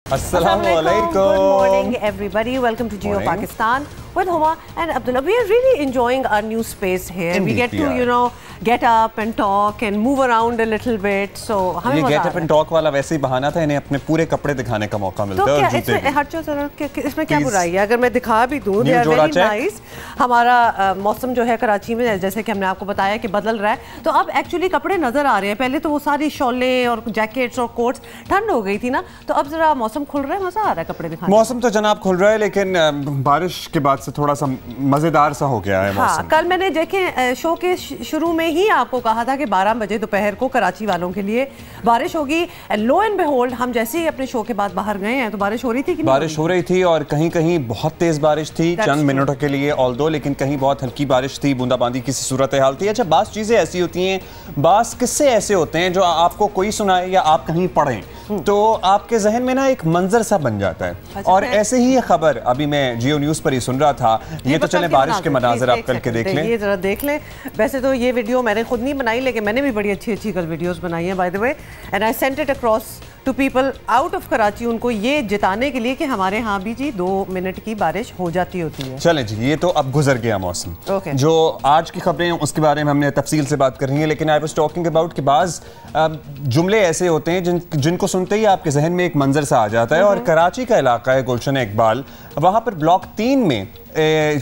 Assalamualaikum. Good morning, everybody. Welcome to Geo Pakistan with Huma and Abdullah. We are really enjoying our new space here. Indeed, we get to, get up and talk and move around a little bit. So ये get up and talk वाला वैसे ही बहाना था, इन्हें अपने पूरे कपड़े दिखाने का मौका मिलता है। तो क्या इसमें हटचो जरा, इसमें क्या बुराई है? अगर मैं दिखा भी दूं, they are very nice. हमारा मौसम जो है कराची में, जैसे कि हमने आपको बताया कि बदल रहा है, तो अब एक्चुअली कपड़े नजर आ रहे हैं। पहले तो वो सारी शॉलें और जैकेट्स और कोट्स, ठंड हो गई थी ना, तो अब जरा मौसम खुल रहा है, मजा आ रहा है कपड़े दिखाने। मौसम तो जनाब खुल रहा है, लेकिन बारिश के बाद से थोड़ा सा मजेदार सा हो गया है मौसम। हाँ, कल मैंने देखे शो के शुरू में ही आपको कहा था कि 12 बजे दोपहर को कराची वालों के लिए बारिश होगी। लो एंड बिहोल्ड, हम जैसे ही अपने शो के बाद बाहर गए हैं तो बारिश हो रही थी कि नहीं? बारिश हो रही थी और कहीं कहीं बहुत तेज बारिश थी चंद मिनटों के लिए ऑल्दो, लेकिन कहीं बहुत हल्की बारिश थी, बूंदाबांदी की सूरत हाल थी। अच्छा, बास चीजें ऐसी होती हैं, बास किस्से ऐसे होते हैं जो आपको कोई सुनाए या आप कहीं पढ़ें तो आपके जहन में ना एक मंजर सा बन जाता है। अच्छा, और ऐसे ही ये खबर अभी मैं जियो न्यूज पर ही सुन रहा था। ये तो चले बारिश के मनाज़र आप करके देख लें, ये जरा देख लें। वैसे तो ये वीडियो मैंने खुद नहीं बनाई, लेकिन मैंने भी बड़ी अच्छी अच्छी कल वीडियोस बनाई हैं by the way, and I sent it across to people out of Karachi, उनको ये जिताने के लिए कि हमारे यहाँ भी जी 2 मिनट की बारिश हो जाती होती है। चलें जी, ये तो अब गुजर गया मौसम। जो आज की खबरें उसके बारे में हमने तफसील से बात करनी है, लेकिन आई वाज टॉकिंग अबाउट कि बाज़ जुमले ऐसे होते हैं जिनको सुनते ही आपके जहन में एक मंजर सा आ जाता है। और कराची का इलाका है गुलशन इकबाल, वहाँ पर ब्लॉक 3 में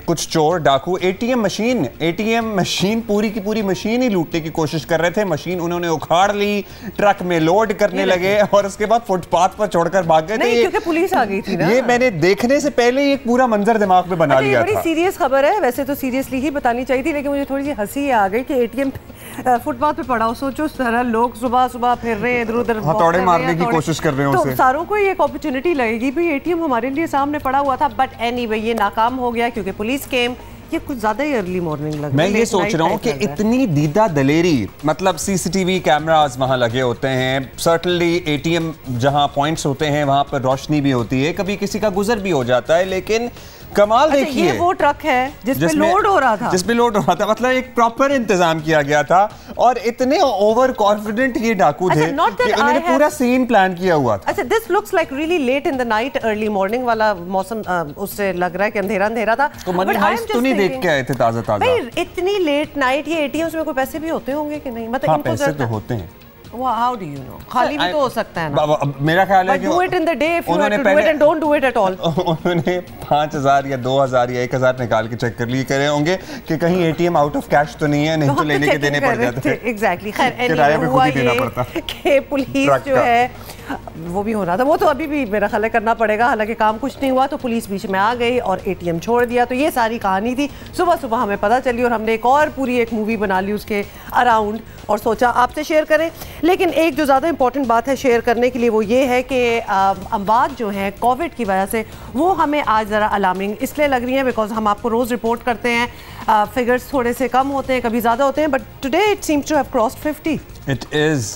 कुछ चोर डाकू एटीएम मशीन पूरी की पूरी मशीन ही लूटने की कोशिश कर रहे थे। मशीन उन्होंने उखाड़ ली, ट्रक में लोड करने लगे और उसके बाद फुटपाथ पर छोड़कर भाग गए थे। क्योंकि पुलिस आ गई थी ना। ये मैंने देखने से पहले ही एक पूरा मंजर दिमाग में बना लिया था। बड़ी सीरियस खबर है, वैसे तो सीरियसली ही बतानी चाहिए थी, लेकिन मुझे थोड़ी सी हंसी आ गई कि एटीएम फुटपाथ पे पड़ा हो। सोचो सारा लोग सुबह सुबह फिर रहे हैं, इधर उधर हथौड़े मारने की कोशिश कर रहे हैं, तो सारों को एक अपॉर्चुनिटी लगेगी भाई एटीएम हमारे लिए सामने पड़ा हुआ था। बट एनीवे ये नाकाम हो गया क्योंकि पुलिस केम। ये कुछ ज्यादा ही अर्ली मॉर्निंग लग रहा है। मैं ये सोच रहा हूँ कि इतनी दीदा दलेरी, मतलब सीसीटीवी कैमरास वहाँ लगे होते हैं, सर्टनली एटीएम जहाँ पॉइंट्स होते हैं वहाँ पर रोशनी भी होती है, कभी किसी का गुजर भी हो जाता है, लेकिन कमाल देखिए, ये वो ट्रक है जिसपे लोड हो रहा था, मतलब एक प्रॉपर इंतजाम किया गया था और इतने ओवर कॉन्फिडेंट ये डाकू थे कि उन्होंने पूरा सीन प्लान किया हुआ था। अच्छा, this looks like really late in the night, early morning वाला मौसम, उससे लग रहा है कि अंधेरा था। तो मनी हाइस्ट तो नहीं देख के आए थे ताजा? इतनी लेट नाइट ये एटीएम्स में कोई पैसे भी होते होंगे कि नहीं? मतलब पैसे तो होते हैं। How do you know? खाली भी तो हो सकता है ना। मेरा ख्याल है कि do it in the day if you have to do it and don't do it at all. उन्होंने 5000 या 2000 या 1000 निकाल के चेक कर लिए करे होंगे कि कहीं एटीएम आउट ऑफ कैश तो नहीं है, नहीं तो लेने के देने पड़ जाते हैं। एग्जैक्टली। खैर हुआ ये कि पुलिस जो है वो भी होना था, वो तो अभी भी मेरा ख्याल करना पड़ेगा, हालांकि काम कुछ नहीं हुआ तो पुलिस बीच में आ गई और एटीएम छोड़ दिया। तो ये सारी कहानी थी, सुबह सुबह हमें पता चली और हमने पूरी एक मूवी बना ली उसके अराउंड और सोचा आपसे शेयर करें। लेकिन एक जो ज़्यादा इंपॉर्टेंट बात है शेयर करने के लिए वो ये है कि अमवात जो हैं कोविड की वजह से वो हमें आज ज़रा अलार्मिंग इसलिए लग रही हैं बिकॉज हम आपको रोज़ रिपोर्ट करते हैं, फिगर्स थोड़े से कम होते हैं, कभी ज़्यादा होते हैं, but today it seems to have crossed 50। It is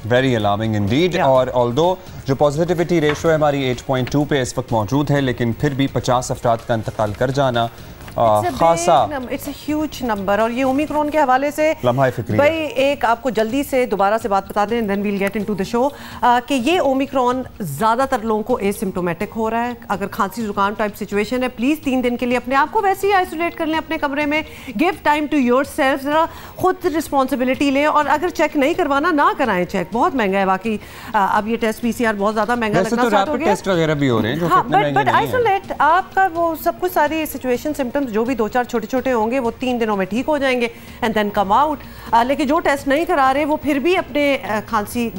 very alarming indeed. और ऑल्दो जो पॉजिटिविटी रेशो है हमारी 8.2 पे इस वक्त मौजूद है, लेकिन फिर भी 50 अफराद का इंतकाल कर जाना खासा, इट्स अ ह्यूज नंबर। और ये ओमिक्रॉन के हवाले से भाई एक आपको जल्दी से दोबारा से बात बता दें, then we'll get into the show, कि ये ओमिक्रॉन ज़्यादातर लोगों को एसिम्प्टोमेटिक हो रहा है। अगर खांसी जुकाम टाइप सिचुएशन है, प्लीज़ 3 दिन के लिए अपने आप को वैसे ही आइसोलेट कर लें अपने कमरे में। Give time to yourself, ज़रा खुद रिस्पॉन्सिबिलिटी लें और अगर चेक नहीं करवाना ना कराएं चेक, बहुत महंगा है। बाकी अब ये टेस्ट PCR बहुत ज़्यादा महंगा लगना स्टार्ट हो गया, टेस्ट वगैरह भी हो रहे हैं, बट आइसोलेट आपका वो सब कुछ सारी सिचुएशन सिम्टम्स जो भी 2-4 छोटे-छोटे होंगे वो 3 दिनों में ठीक हो जाएंगे एंड देन कम आउट। लेकिन जो टेस्ट नहीं करा रहे वो फिर भी अपने खांसी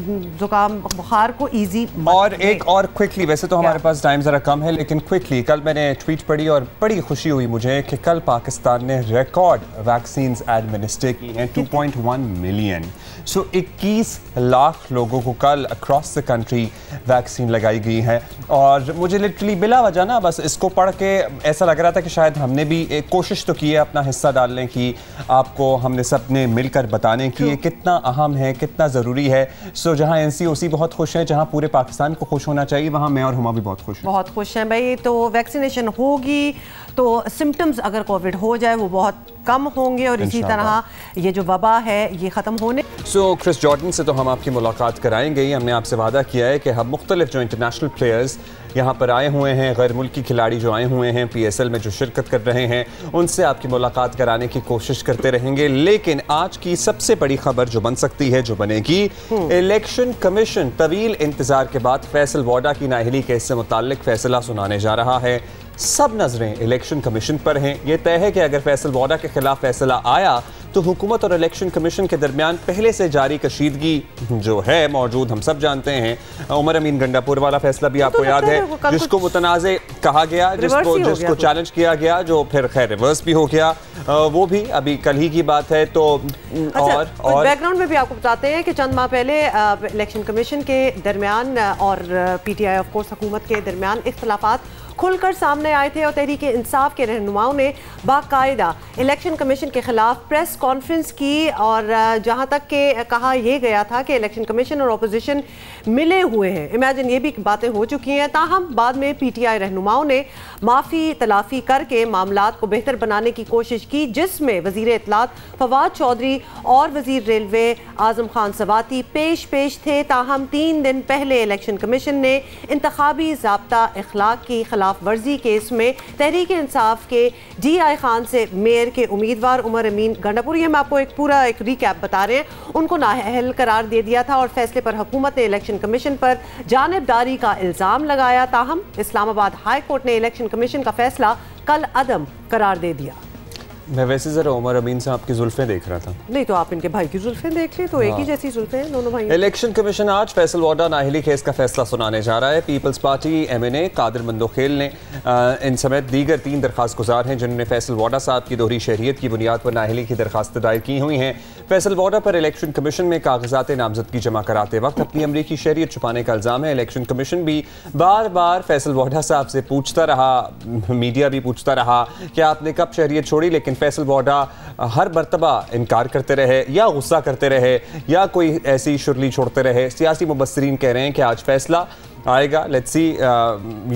जुकाम बुखार को इजी। और एक और क्विकली, वैसे तो हमारे पास टाइम जरा कम है, लेकिन क्विकली कल मैंने ट्वीट पढ़ी और बड़ी खुशी हुई मुझे कि कल पाकिस्तान ने रिकॉर्ड वैक्सीन एडमिनिस्टर की हैं, 2.1 मिलियन। सो 21 लाख लोगों को कल अक्रॉस द कंट्री वैक्सीन लगाई गई है। और मुझे लिटरली बिला वजह ना बस इसको पढ़ के ऐसा लग रहा था कि शायद हमने भी एक कोशिश तो की है अपना हिस्सा डालने की, आपको हमने सब ने मिलकर बताने की ये कितना अहम है, कितना ज़रूरी है। सो जहाँ NCOC बहुत खुश है, जहाँ पूरे पाकिस्तान को खुश होना चाहिए, वहाँ मैं और हुमा भी बहुत खुश हैं। बहुत खुश हैं भाई। तो वैक्सीनेशन होगी तो सिम्टम्स अगर कोविड हो जाए वो बहुत कम होंगे और इसी तरह ये जो वबा है ये ख़त्म होने सो क्रिस जॉर्डन से तो हम आपकी मुलाकात कराएंगे ही। हमने आपसे वादा किया है कि हम मुख्तलिफ जो इंटरनेशनल प्लेयर्स यहाँ पर आए हुए हैं, गैर मुल्की खिलाड़ी जो आए हुए हैं PSL में जो शिरकत कर रहे हैं, उनसे आपकी मुलाकात कराने की कोशिश करते रहेंगे। लेकिन आज की सबसे बड़ी खबर जो बन सकती है, जो बनेगी, इलेक्शन कमीशन तवील इंतजार के बाद फैसल वाडा की नाअहली केस से मुताल्लिक फैसला सुनाने जा रहा है। सब नजरें इलेक्शन कमीशन पर हैं। यह तय है कि अगर फैसल वाडा के खिलाफ फैसला आया तो हुकूमत और इलेक्शन कमीशन के दरमियान पहले से जारी कशीदगी जो है मौजूद, हम सब जानते हैं। उमर अमीन गंडापुर वाला फैसला भी आपको याद है, जिसको मुतनाज़े कहा गया, जिसको चैलेंज किया गया, जो फिर खैर रिवर्स भी हो गया, वो भी अभी कल ही की बात है। तो और बैकग्राउंड में भी आपको बताते हैं कि चंद माह पहले इलेक्शन कमीशन के दरमियान और PTI ऑफ कोर्स हुकूमत के दरमियान इख्तलाफात खुलकर सामने आए थे और तहरीक इंसाफ के रहनुमाओं ने बाकायदा इलेक्शन कमीशन के खिलाफ प्रेस कॉन्फ्रेंस की और जहां तक के कहा यह गया था कि इलेक्शन कमीशन और अपोजिशन मिले हुए हैं। इमेजिन ये भी बातें हो चुकी हैं। ताहम बाद में PTI रहनुमाओं ने माफ़ी तलाफ़ी करके मामलात को बेहतर बनाने की कोशिश की, जिसमें वज़ीर इत्तलात फवाद चौधरी और वज़ीर रेलवे आज़म खान सवाती पेश थे। ताहम 3 दिन पहले इलेक्शन कमीशन ने इंतखाबी ज़ाब्ता इखलाक की खिलाफ वर्जी केस में तहरीक इंसाफ के DI खान से मेयर के उम्मीदवार उमर अमीन गंडापुर, ये हम आपको एक पूरा रिकैप बता रहे हैं, उनको नाअहल करार दे दिया था और फैसले पर हुकूमत ने इलेक्शन कमीशन पर जानिबदारी का इल्ज़ाम लगाया। ताहम इस्लामाबाद हाई कोर्ट ने इलेक्शन कमीशन का फैसला कल अदम करार दे दिया। मैं वैसे जरा उमर अमीन साहब की जुल्फें देख रहा था। नहीं तो आप इनके भाई की जुल्फें देख ले, तो एक ही जैसी जुल्फें हैं दोनों भाई। इलेक्शन कमीशन आज फैसल वाडा नाअहली केस का फैसला सुनाने जा रहा है। Peoples party, MNA, Qadir Mandokhail ने इन समेत दीगर 3 दरखास्त गुजार हैं जिन्होंने फैसल वाडा साहब की दोहरी शहरियत की बुनियाद पर नाअहली की दरखास्त दायर की हुई हैं। फैसल वाडा पर इलेक्शन कमीशन में कागजात नामजदगी जमा कराते वक्त अपनी अमरीकी शहरियत छुपाने का इल्ज़ाम है। इलेक्शन कमीशन भी बार बार फैसल वाडा साहब से पूछता रहा, मीडिया भी पूछता रहा कि आपने कब शहरियत छोड़ी, लेकिन फैसल वाडा हर मरतबा इनकार करते रहे, या गुस्सा करते रहे, या कोई ऐसी शुरली छोड़ते रहे। सियासी मुबस्सिरीन कह रहे हैं कि आज फैसला आएगा। Let's see.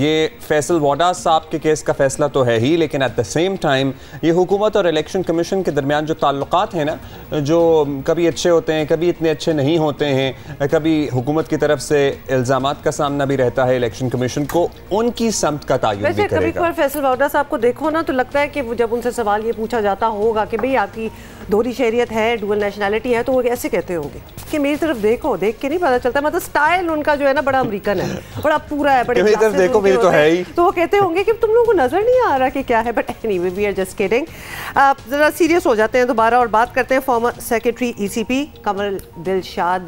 ये फैसल वाडा साहब के केस का फैसला तो है ही, लेकिन एट द सेम टाइम ये हुकूमत और इलेक्शन कमीशन के दरमियान जो ताल्लुकात हैं ना, जो कभी अच्छे होते हैं, कभी इतने अच्छे नहीं होते हैं, कभी हुकूमत की तरफ से इल्ज़ामात का सामना भी रहता है इलेक्शन कमीशन को, उनकी समत का तयन भी करेगा। कभी कभार फैसल वाडा साहब को देखो ना तो लगता है कि जब उनसे सवाल ये पूछा जाता होगा कि भाई आपकी दोहरी शहरियत है, डुअल नेशनैलिटी है, तो वो ऐसे कहते होंगे कि मेरी तरफ देखो, देख के नहीं पता चलता, मतलब स्टाइल उनका जो है ना बड़ा अमेरिकन है, बड़ा पूरा है, बड़े तरफ देखो मेरी तो है ही, तो वो कहते होंगे कि तुम लोगों को नजर नहीं आ रहा कि क्या है। But anyway we are just kidding. जरा सीरियस हो जाते हैं दोबारा और बात करते हैं former secretary ECP Kanwar Dilshad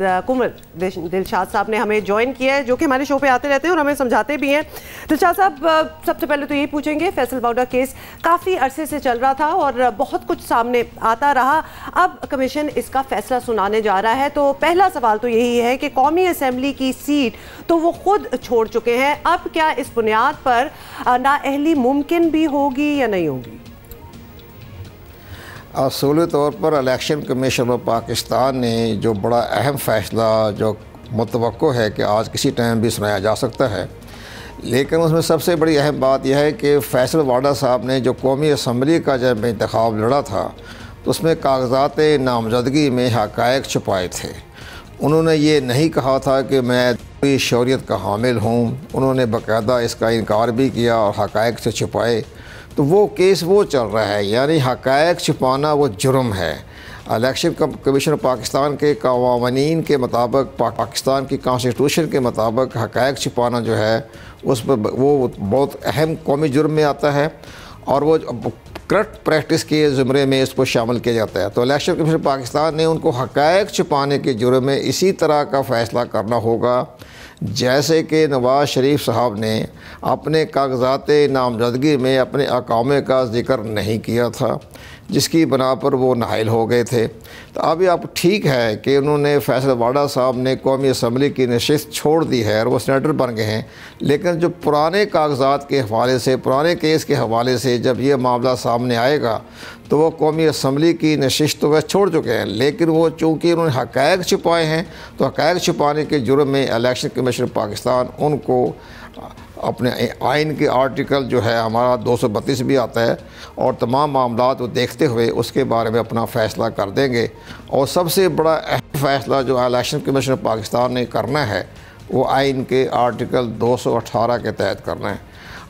साहब ने हमें ज्वाइन किया है, जो कि हमारे शो पे आते रहते हैं और हमें समझाते भी हैं। दिलशाद साहब, सबसे पहले तो यही पूछेंगे, फैसल वाडा केस काफ़ी अरसे से चल रहा था और बहुत कुछ सामने आता रहा, अब कमीशन इसका फैसला सुनाने जा रहा है, तो पहला सवाल तो यही है कि कौमी असेंबली की सीट तो वो खुद छोड़ चुके हैं, अब क्या इस बुनियाद पर नाअहली मुमकिन भी होगी या नहीं होगी? असूली तौर पर इलेक्शन कमीशन ऑफ पाकिस्तान ने जो बड़ा अहम फैसला जो मुतवक्को है कि आज किसी टाइम भी सुनाया जा सकता है, लेकिन उसमें सबसे बड़ी अहम बात यह है कि फैसल वाडा साहब ने जो कौमी असम्बली का जब इंतखाब लड़ा था तो उसमें कागजात नामजदगी में हक़ाइक़ छुपाए थे। उन्होंने ये नहीं कहा था कि मैं शौरियत का हामिल हूँ, उन्होंने बाकायदा इसका इनकार भी किया और हक़ाइक़ से छुपाए। तो वो केस वो चल रहा है, यानी हक़ाइक़ छुपाना वो जुर्म है। इलेक्शन कमीशन पाकिस्तान के कवानीन के मुताबिक, पाकिस्तान की कॉन्स्टिट्यूशन के मुताबिक हक़ाइक़ छुपाना जो है उस पर वो बहुत अहम कौमी जुर्म में आता है और वो करप्ट प्रैक्टिस के ज़ुमरे में इसको शामिल किया जाता है। तो इलेक्शन कमीशन पाकिस्तान ने उनको हक़ाइक़ छुपाने के जुर्म में इसी तरह का फ़ैसला करना होगा जैसे कि नवाज़ शरीफ साहब ने अपने कागजात नामजदगी में अपने अकामे का ज़िक्र नहीं किया था, जिसकी बना पर वो नाहिल हो गए थे। तो अभी अब ठीक है कि उन्होंने फैसल वाडा साहब ने कौमी असम्बली की नशिस्त छोड़ दी है और वो सेनेटर बन गए हैं, लेकिन जो पुराने कागजात के हवाले से, पुराने केस के हवाले से जब ये मामला सामने आएगा तो वो कौमी असम्बली की नशिस्त तो वह छोड़ चुके हैं, लेकिन वो चूँकि उन्होंने हक़ाइक़ छुपाए हैं तो हक़ाइक़ छुपाने के जुर्म में इलेक्शन कमीशन पाकिस्तान उनको अपने आइन के आर्टिकल जो है हमारा 232 भी आता है और तमाम मामलात को देखते हुए उसके बारे में अपना फ़ैसला कर देंगे। और सबसे बड़ा अहम फ़ैसला जो इलेक्शन कमीशन ऑफ पाकिस्तान ने करना है वो आइन के आर्टिकल 218 के तहत करना है,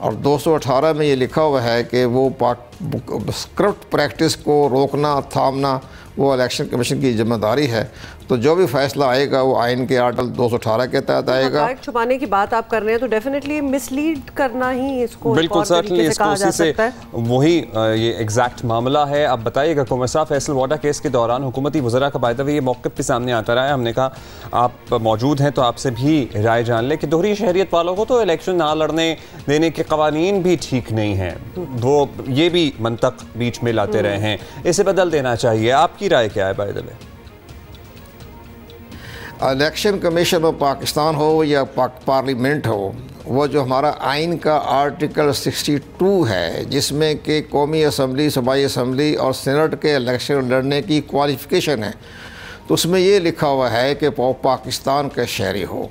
और 218 में ये लिखा हुआ है कि वो करप्ट प्रैक्टिस को रोकना थामना वो इलेक्शन कमीशन की जिम्मेदारी है। तो जो भी फैसला आएगा वो आइन के आर्टिकल 218 के तहत आएगा। छुपाने की बात आप कर रहे हैं तो डेफिनेटली मिसलीड करना ही इसको बिल्कुल सर्टनली इसको उसी से वही ये एग्जैक्ट मामला है। अब बताइएगा कुंवर साहब, फैसल वाडा केस के दौरान हुकूमती वज़रा का बाय द वे ये मौक़िफ़ भी सामने आता रहा है। हमने कहा आप मौजूद हैं तो आपसे भी राय जान लें कि दोहरी शहरियत वालों को तो इलेक्शन ना लड़ने देने के कवानीन भी ठीक नहीं हैं, वो ये भी मंतक बीच में लाते रहे हैं, इसे बदल देना चाहिए। आपकी राय क्या है bye the way? Election commission of Pakistan हो या पार्लियामेंट हो, वो जो हमारा आइन का आर्टिकल 62 है जिसमें कि कौमी असम्बली, सूबाई असम्बली और सेनेट के इलेक्शन लड़ने की क्वालिफ़िकेशन है, तो उसमें ये लिखा हुआ है कि पाकिस्तान का शहरी हो।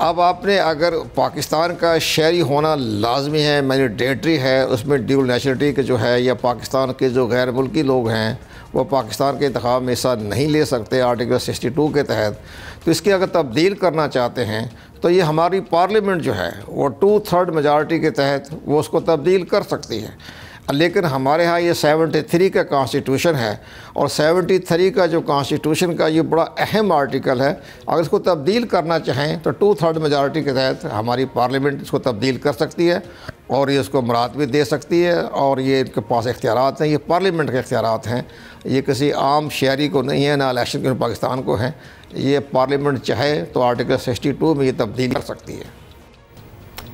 अब आपने अगर पाकिस्तान का शहरी होना लाजमी है, मैंडेटरी है, उसमें ड्यूल नेशनलिटी के जो है या पाकिस्तान के जो गैर मुल्की लोग हैं वो पाकिस्तान के इंतखाब में हिस्सा नहीं ले सकते आर्टिकल 62 के तहत, तो इसकी अगर तब्दील करना चाहते हैं तो ये हमारी पार्लियामेंट जो है वो 2/3 मेजॉरिटी के तहत वो उसको तब्दील कर सकती है। लेकिन हमारे यहाँ ये 73 का कॉन्स्टिट्यूशन है, और 73 का जो कॉन्स्टिट्यूशन का ये बड़ा अहम आर्टिकल है। अगर इसको तब्दील करना चाहें तो 2/3 मेजॉरिटी के तहत हमारी पार्लियामेंट इसको तब्दील कर सकती है और ये इसको मराद भी दे सकती है, और ये इनके पास इख्तियारात हैं, ये पार्लियामेंट के इख्तियारात हैं, ये किसी आम शहरी को नहीं है, ना इलेक्शन कमीशन पाकिस्तान को है। ये पार्लियामेंट चाहे तो आर्टिकल 62 में ये तब्दील कर सकती है।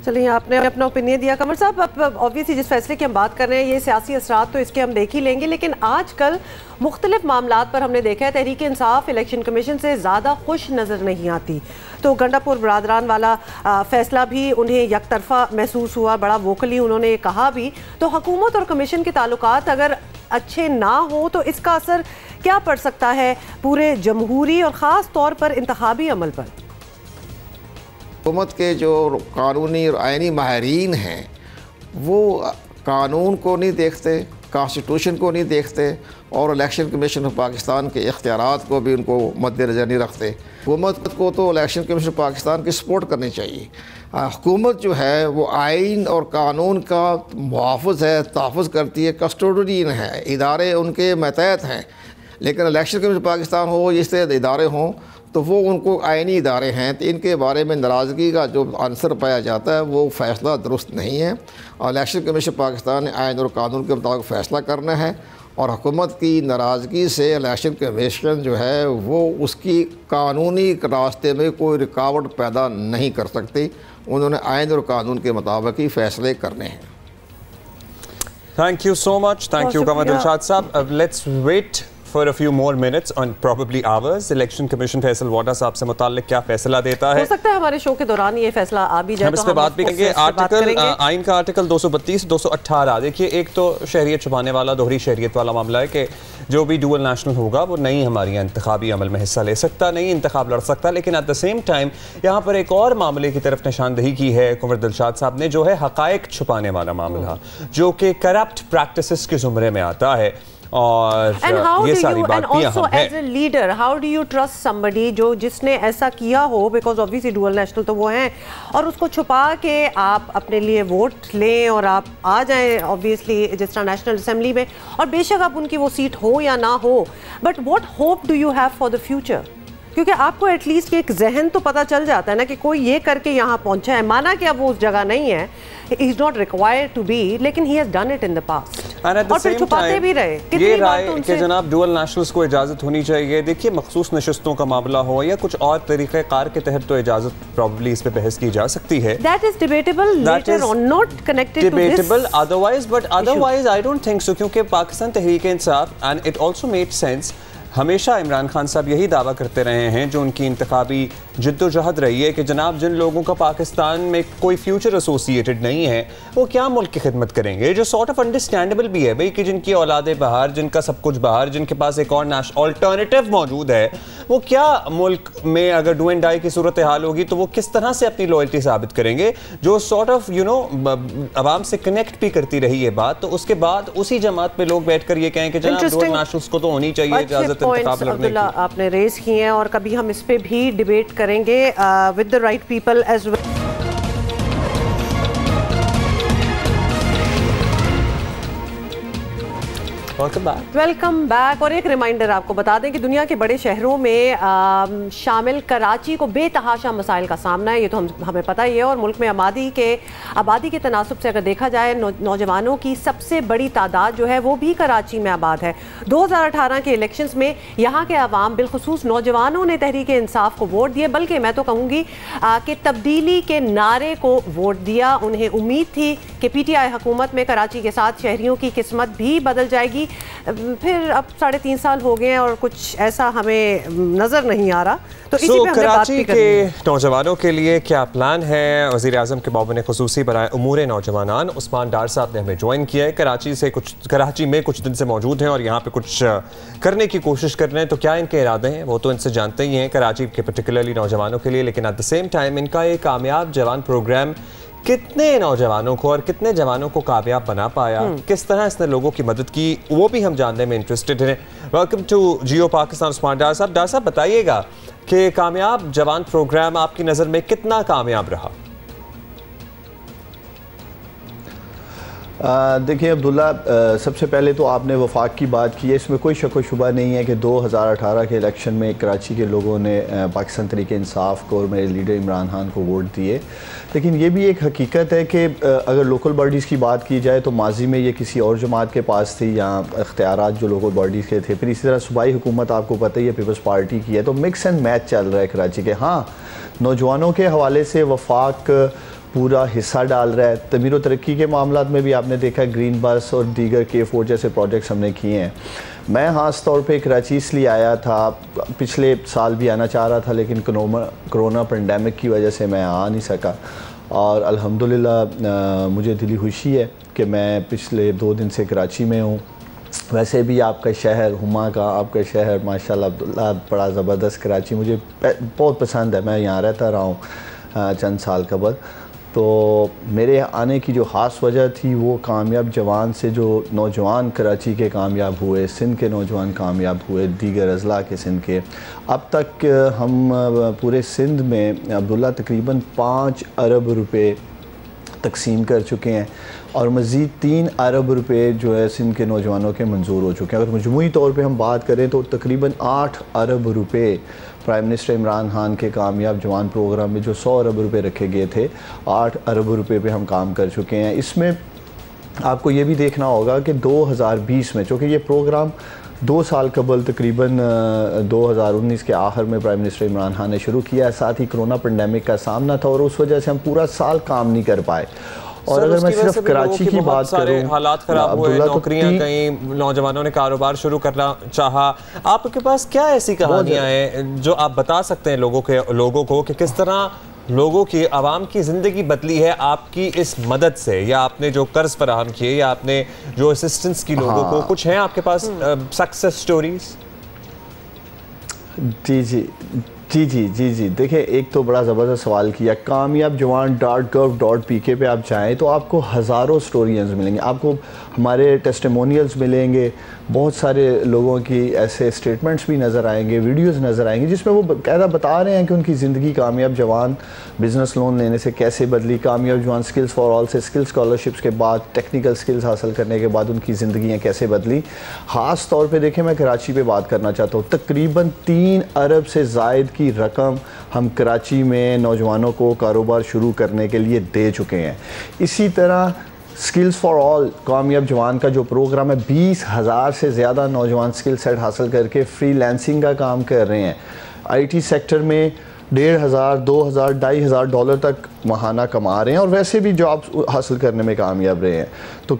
चलिए, आपने अपना ओपिनियन दिया। कमर साहब, अब ऑब्वियसली जिस फैसले की हम बात कर रहे हैं ये सियासी असरात तो इसके हम देख ही लेंगे, लेकिन आजकल मुख्तलिफ मामलात पर हमने देखा है तहरीक इंसाफ इलेक्शन कमीशन से ज़्यादा खुश नज़र नहीं आती। तो गंडापुर बरादरान वाला फैसला भी उन्हें यकतरफा महसूस हुआ, बड़ा वोकली उन्होंने ये कहा भी। तो हुकूमत और कमीशन के ताल्लुकात अगर अच्छे ना हो तो इसका असर क्या पड़ सकता है पूरे जमहूरी और ख़ास तौर पर इंतखाबी अमल पर? हुकूमत के जो कानूनी और आइनी माहिरीन हैं वो कानून को नहीं देखते, कॉन्स्टिट्यूशन को नहीं देखते, और इलेक्शन कमीशन ऑफ पाकिस्तान के इख्तियारात को भी उनको मद्देनज़र नहीं रखते। हुकूमत को तो इलेक्शन कमीशन ऑफ पाकिस्तान की सपोर्ट करनी चाहिए। हुकूमत जो है वो आइन और कानून का मुहाफ़िज़ है, तहफ़्फ़ुज़ करती है, कस्टोडियन है, इदारे उनके मतहत हैं। लेकिन इलेक्शन कमीशन ऑफ पाकिस्तान हो, इस तरह इदारे हों तो वो उनको आइनी इदारे हैं, तो इनके बारे में नाराज़गी का जो आंसर पाया जाता है वो फ़ैसला दुरुस्त नहीं है। और इलेक्शन कमीशन पाकिस्तान ने आइन और कानून के मुताबिक फ़ैसला करना है, और हुकूमत की नाराज़गी से इलेक्शन कमीशन जो है वो उसकी कानूनी रास्ते में कोई रुकावट पैदा नहीं कर सकती। उन्होंने आइन और कानून के मुताबिक ही फ़ैसले करने हैं। Thank you so much, thank you Qamar Dilshad साहब। अब let's wait for a few more minutes on probably hours election commission Faisal Vawda साहब से मुताल्लिक क्या फैसला देता है। हो सकता है हमारे शो के दौरान ये फैसला आ भी जाए, हम इस पे बात भी करेंगे। आर्टिकल आइन का आर्टिकल 232 218 देखिए, एक तो शहरियत छुपाने वाला दोहरी शहरियत वाला मामला है कि जो भी डुअल नेशनल होगा वो नहीं हमारी इंतखाबी अमल में हिस्सा ले सकता, नहीं इंतखाब लड़ सकता। लेकिन एट द सेम टाइम यहाँ पर एक और मामले की तरफ निशानदही की है कुंवर दिलशाद साहब ने, जो है हकायक छुपाने वाला मामला, जो कि करप्ट प्रैक्टिसेस के ज़ुमरे में आता है। और ये सारी बात भी अहम है। As a leader how do you trust somebody जो जिसने ऐसा किया हो, बिकॉज ऑब्वियसली डुअल नेशनल तो वो हैं, और उसको छुपा के आप अपने लिए वोट लें और आप आ जाएं ऑब्वियसली जिस तरह नेशनल असेंबली में, और बेशक आप उनकी वो सीट हो या ना हो, but what hope do you have for the future? क्योंकि आपको एटलीस्ट एक जहन तो पता चल जाता है ना कि कोई ये करके यहाँ पहुंचा है, माना कि अब वो उस जगह नहीं है, he is not required to be, लेकिन he has done it in the past, और फिर छुपाते भी रहे। ये राय कि जनाब डुअल नेशनल्स को इजाजत होनी चाहिए। देखिए, मखसूस नशस्तों का मामला हो या कुछ और तरीके कार के तहत तो इजाजत प्रॉब्ली इस पे बहस की जा सकती है। That is debatable later on, not connected to this debatable otherwise, but otherwise I don't think so, क्योंकि Pakistan Tehreek Insaf and it also made sense, हमेशा इमरान खान साहब यही दावा करते रहे हैं, जो उनकी इंतखाबी जिद्दोजहद रही है कि जनाब जिन लोगों का पाकिस्तान में कोई फ्यूचर एसोसिएटेड नहीं है वो क्या मुल्क की खिदमत करेंगे, जो सॉर्ट ऑफ अंडरस्टैंडेबल भी है भाई कि जिनकी औलादे बाहर, जिनका सब कुछ बाहर, जिनके पास एक और ऑल्टरनेटिव मौजूद है, वो क्या मुल्क में अगर डू एंड डाई की सूरत हाल होगी तो वो किस तरह से अपनी लॉयल्टी साबित करेंगे, जो सॉर्ट ऑफ यू नो आवाम से कनेक्ट भी करती रही है बात। तो उसके बाद उसी जमात पे लोग बैठ कर ये कहें कि जनाब डुअल नेशनल्स को तो होनी चाहिए इजाजत, इंतखाब लड़ने की। आपने रेज किए हैं और कभी हम इस पे भी डिबेट करेंगे with the right people as well. Welcome back. और एक रिमाइंडर आपको बता दें कि दुनिया के बड़े शहरों में शामिल कराची को बेतहाशा मसाइल का सामना है, ये तो हमें पता ही है। और मुल्क में आबादी के तनासुब से अगर देखा जाए नौजवानों की सबसे बड़ी तादाद जो है वो भी कराची में आबाद है। 2018 के इलेक्शंस में यहाँ के अवाम बिलखुसूस नौजवानों ने तहरीक इंसाफ को वोट दिए, बल्कि मैं तो कहूँगी कि तब्दीली के नारे को वोट दिया। उन्हें उम्मीद थी कि PTI हुकूमत में कराची के साथ शहरियों की किस्मत भी बदल जाएगी। फिर अब 3.5 साल हो गए हैं और कुछ ऐसा हमें नजर नहीं आ रहा। तो इसी पे हमने बात भी करनी है। कराची के नौजवानों के लिए क्या प्लान है? वज़ीर आज़म के बाबू खुसूसी बराए उमूर नौजवानान उस्मान डार साहब ने हमें ज्वाइन किया है। कराची में कुछ दिन से मौजूद हैं और यहाँ पे कुछ करने की कोशिश कर रहे हैं। तो क्या इनके इरादे हैं वो तो इनसे जानते ही हैं कराची के पर्टिकुलरली नौजवानों के लिए, लेकिन एट द सेम टाइम इनका एक कामयाब जवान प्रोग्राम कितने नौजवानों को और कितने जवानों को कामयाब बना पाया, किस तरह इसने लोगों की मदद की, वो भी हम जानने में इंटरेस्टेड हैं। वेलकम टू जियो पाकिस्तान उस्मान डार साहब। डार साहब बताइएगा कि कामयाब जवान प्रोग्राम आपकी नज़र में कितना कामयाब रहा? देखिए अब्दुल्ला, सबसे पहले तो आपने वफाक की बात की है, इसमें कोई शक व शुबा नहीं है कि 2018 के इलेक्शन में कराची के लोगों ने पाकिस्तान तहरीक इंसाफ को और मेरे लीडर इमरान खान को वोट दिए। लेकिन ये भी एक हकीकत है कि अगर लोकल बॉडीज़ की बात की जाए तो माजी में ये किसी और जमात के पास थी, यहाँ इख्तियारात जो लोकल बॉडीज़ के थे। फिर इसी तरह सूबाई हुकूमत आपको पता ही है पीपल्स पार्टी की है। तो मिक्स एंड मैच चल रहा है कराची के। हाँ, नौजवानों के हवाले से वफाक पूरा हिस्सा डाल रहा है। तमीर व तरक्की के मामला में भी आपने देखा ग्रीन बस और दीगर K4 जैसे प्रोजेक्ट्स हमने किए हैं। मैं ख़ास तौर पे कराची इसलिए आया था, पिछले साल भी आना चाह रहा था लेकिन कोरोना पेंडेमिक की वजह से मैं आ नहीं सका। और अल्हम्दुलिल्लाह मुझे दिली खुशी है कि मैं पिछले 2 दिन से कराची में हूँ। वैसे भी आपका शहर हुमा का आपका शहर माशाल्लाह अब्दुल्ला बड़ा ज़बरदस्त कराची मुझे बहुत पसंद है। मैं यहाँ रहता रहा हूँ चंद साल कबल। तो मेरे आने की जो ख़ास वजह थी वो कामयाब जवान से जो नौजवान कराची के कामयाब हुए, सिंध के नौजवान कामयाब हुए, दीगर अज़ला के सिंध के। अब तक हम पूरे सिंध में अब्दुल्ला तकरीबन 5 अरब रुपए तकसीम कर चुके हैं और मज़ीद 3 अरब रुपए जो है सिंध के नौजवानों के मंजूर हो चुके हैं। अगर मजमूई तौर पे हम बात करें तो तकरीबन 8 अरब रुपए प्राइम मिनिस्टर इमरान खान के कामयाब जवान प्रोग्राम में जो 100 अरब रुपए रखे गए थे, 8 अरब रुपए पे हम काम कर चुके हैं। इसमें आपको ये भी देखना होगा कि 2020 में, चूँकि ये प्रोग्राम 2 साल कबल तकरीबन 2019 के आखिर में प्राइम मिनिस्टर इमरान खान ने शुरू किया, साथ ही कोरोना पेंडेमिक का सामना था और उस वजह से हम पूरा साल काम नहीं कर पाए। और अगर मैं सिर्फ कराची की बात करूं, हालात खराब हुए, नौकरियां गई, नौजवानों ने कारोबार शुरू करना चाहा। आपके पास क्या ऐसी कहानियां हैं जो आप बता सकते हैं लोगों को कि किस तरह लोगों की आवाम की ज़िंदगी बदली है आपकी इस मदद से, या आपने जो कर्ज फराहम किए या आपने जो असिस्टेंस की लोगों को, कुछ हैं आपके पास सक्सेस स्टोरीज? जी देखिए, एक तो बड़ा ज़बरदस्त सवाल किया। कामयाब जवान .gov.pk पे आप जाएँ तो आपको हज़ारों स्टोरीज मिलेंगे, आपको हमारे टेस्टिमोनियल्स मिलेंगे, बहुत सारे लोगों की ऐसे स्टेटमेंट्स भी नज़र आएंगे, वीडियोस नज़र आएंगी जिसमें वो बाकायदा बता रहे हैं कि उनकी ज़िंदगी कामयाब जवान बिज़नेस लोन लेने से कैसे बदली, कामयाब जवान स्किल्स फॉर ऑल से स्किल स्कॉलरशिप्स के बाद टेक्निकल स्किल्स हासिल करने के बाद उनकी ज़िंदगियाँ कैसे बदली। ख़ास तौर पर देखें, मैं कराची पर बात करना चाहता हूँ। तकरीबन 3 अरब से ज़ायद की रकम हम कराची में नौजवानों को कारोबार शुरू करने के लिए दे चुके हैं। इसी तरह स्किल्स फॉर ऑल कामयाब जवान का जो प्रोग्राम है, 20,000 से ज़्यादा नौजवान स्किल सेट हासिल करके फ्रीलांसिंग का काम कर रहे हैं। IT सेक्टर में 1,500, 2,000, $2,500 तक माहाना कमा रहे हैं और वैसे भी जॉब हासिल करने में कामयाब रहे हैं। तो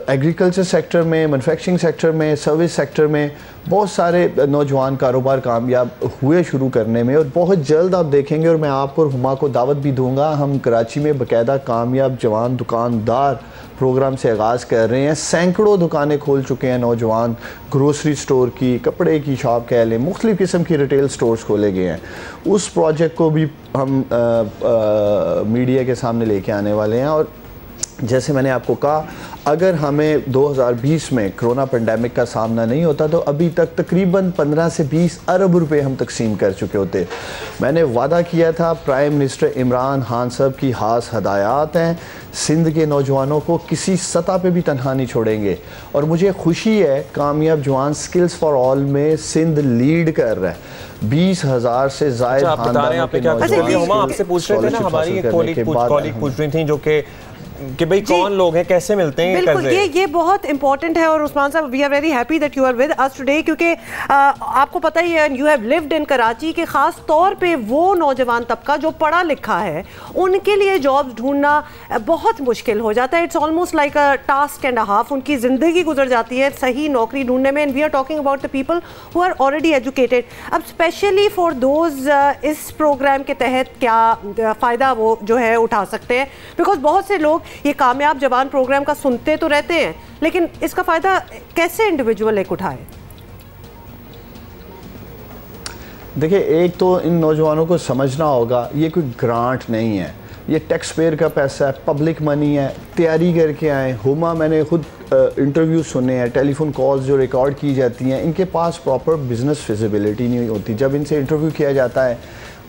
एग्रीकल्चर सेक्टर में, मैन्युफैक्चरिंग सेक्टर में, सर्विस सेक्टर में बहुत सारे नौजवान कारोबार कामयाब हुए शुरू करने में, और बहुत जल्द आप देखेंगे, और मैं आपको और हुमा को दावत भी दूंगा, हम कराची में बाकायदा कामयाब जवान दुकानदार प्रोग्राम से आगाज़ कर रहे हैं। सैकड़ों दुकानें खोल चुके हैं नौजवान, ग्रोसरी स्टोर की, कपड़े की शॉप कह लें, मुख्तलिफ़ किस्म की रिटेल स्टोर्स खोले गए हैं। उस प्रोजेक्ट को भी हम मीडिया के सामने लेके आने वाले हैं। और जैसे मैंने आपको कहा, अगर हमें 2020 में कोरोना पेंडेमिक का सामना नहीं होता तो अभी तक तकरीबन 15 से 20 अरब रुपए हम तकसीम कर चुके होते। मैंने वादा किया था, प्राइम मिनिस्टर इमरान खान साहब की खास हदायत हैं, सिंध के नौजवानों को किसी सतह पे भी तनहा नहीं छोड़ेंगे। और मुझे खुशी है कामयाब जवान स्किल्स फॉर ऑल में सिंध लीड कर रहा है। 20,000 से ज़ायद खानदानों के नौजवान। आपसे पूछ रहे थे ना, हमारी कॉलीग पूछ रही थी जो कि भाई कौन लोग हैं, कैसे मिलते हैं बिल्कुल ये बहुत इंपॉर्टेंट है। और उस्मान साहब, we are very happy that you are with us today, क्योंकि आपको पता ही है you have lived in Karachi के खास तौर पे वो नौजवान तबका जो पढ़ा लिखा है, उनके लिए जॉब्स ढूंढना बहुत मुश्किल हो जाता है। It's almost like a task and a half. उनकी ज़िंदगी गुजर जाती है सही नौकरी ढूंढने में। And we are talking about the people who are already educated. अब स्पेशली फॉर दोज इस प्रोग्राम के तहत क्या फ़ायदा वो जो है उठा सकते हैं, बिकॉज बहुत से लोग ये कामयाब जवान प्रोग्राम का सुनते तो रहते हैं, लेकिन इसका फायदा कैसे इंडिविजुअल एक उठाए? देखिए, एक तो इन नौजवानों को समझना होगा ये कोई ग्रांट नहीं है, ये टैक्स पेयर का पैसा है, पब्लिक मनी है। तैयारी करके आए। हुमा, मैंने खुद इंटरव्यू सुने हैं, टेलीफोन कॉल्स जो रिकॉर्ड की जाती हैं, इनके पास प्रॉपर बिजनेस फिजिबिलिटी नहीं होती। जब इनसे इंटरव्यू किया जाता है,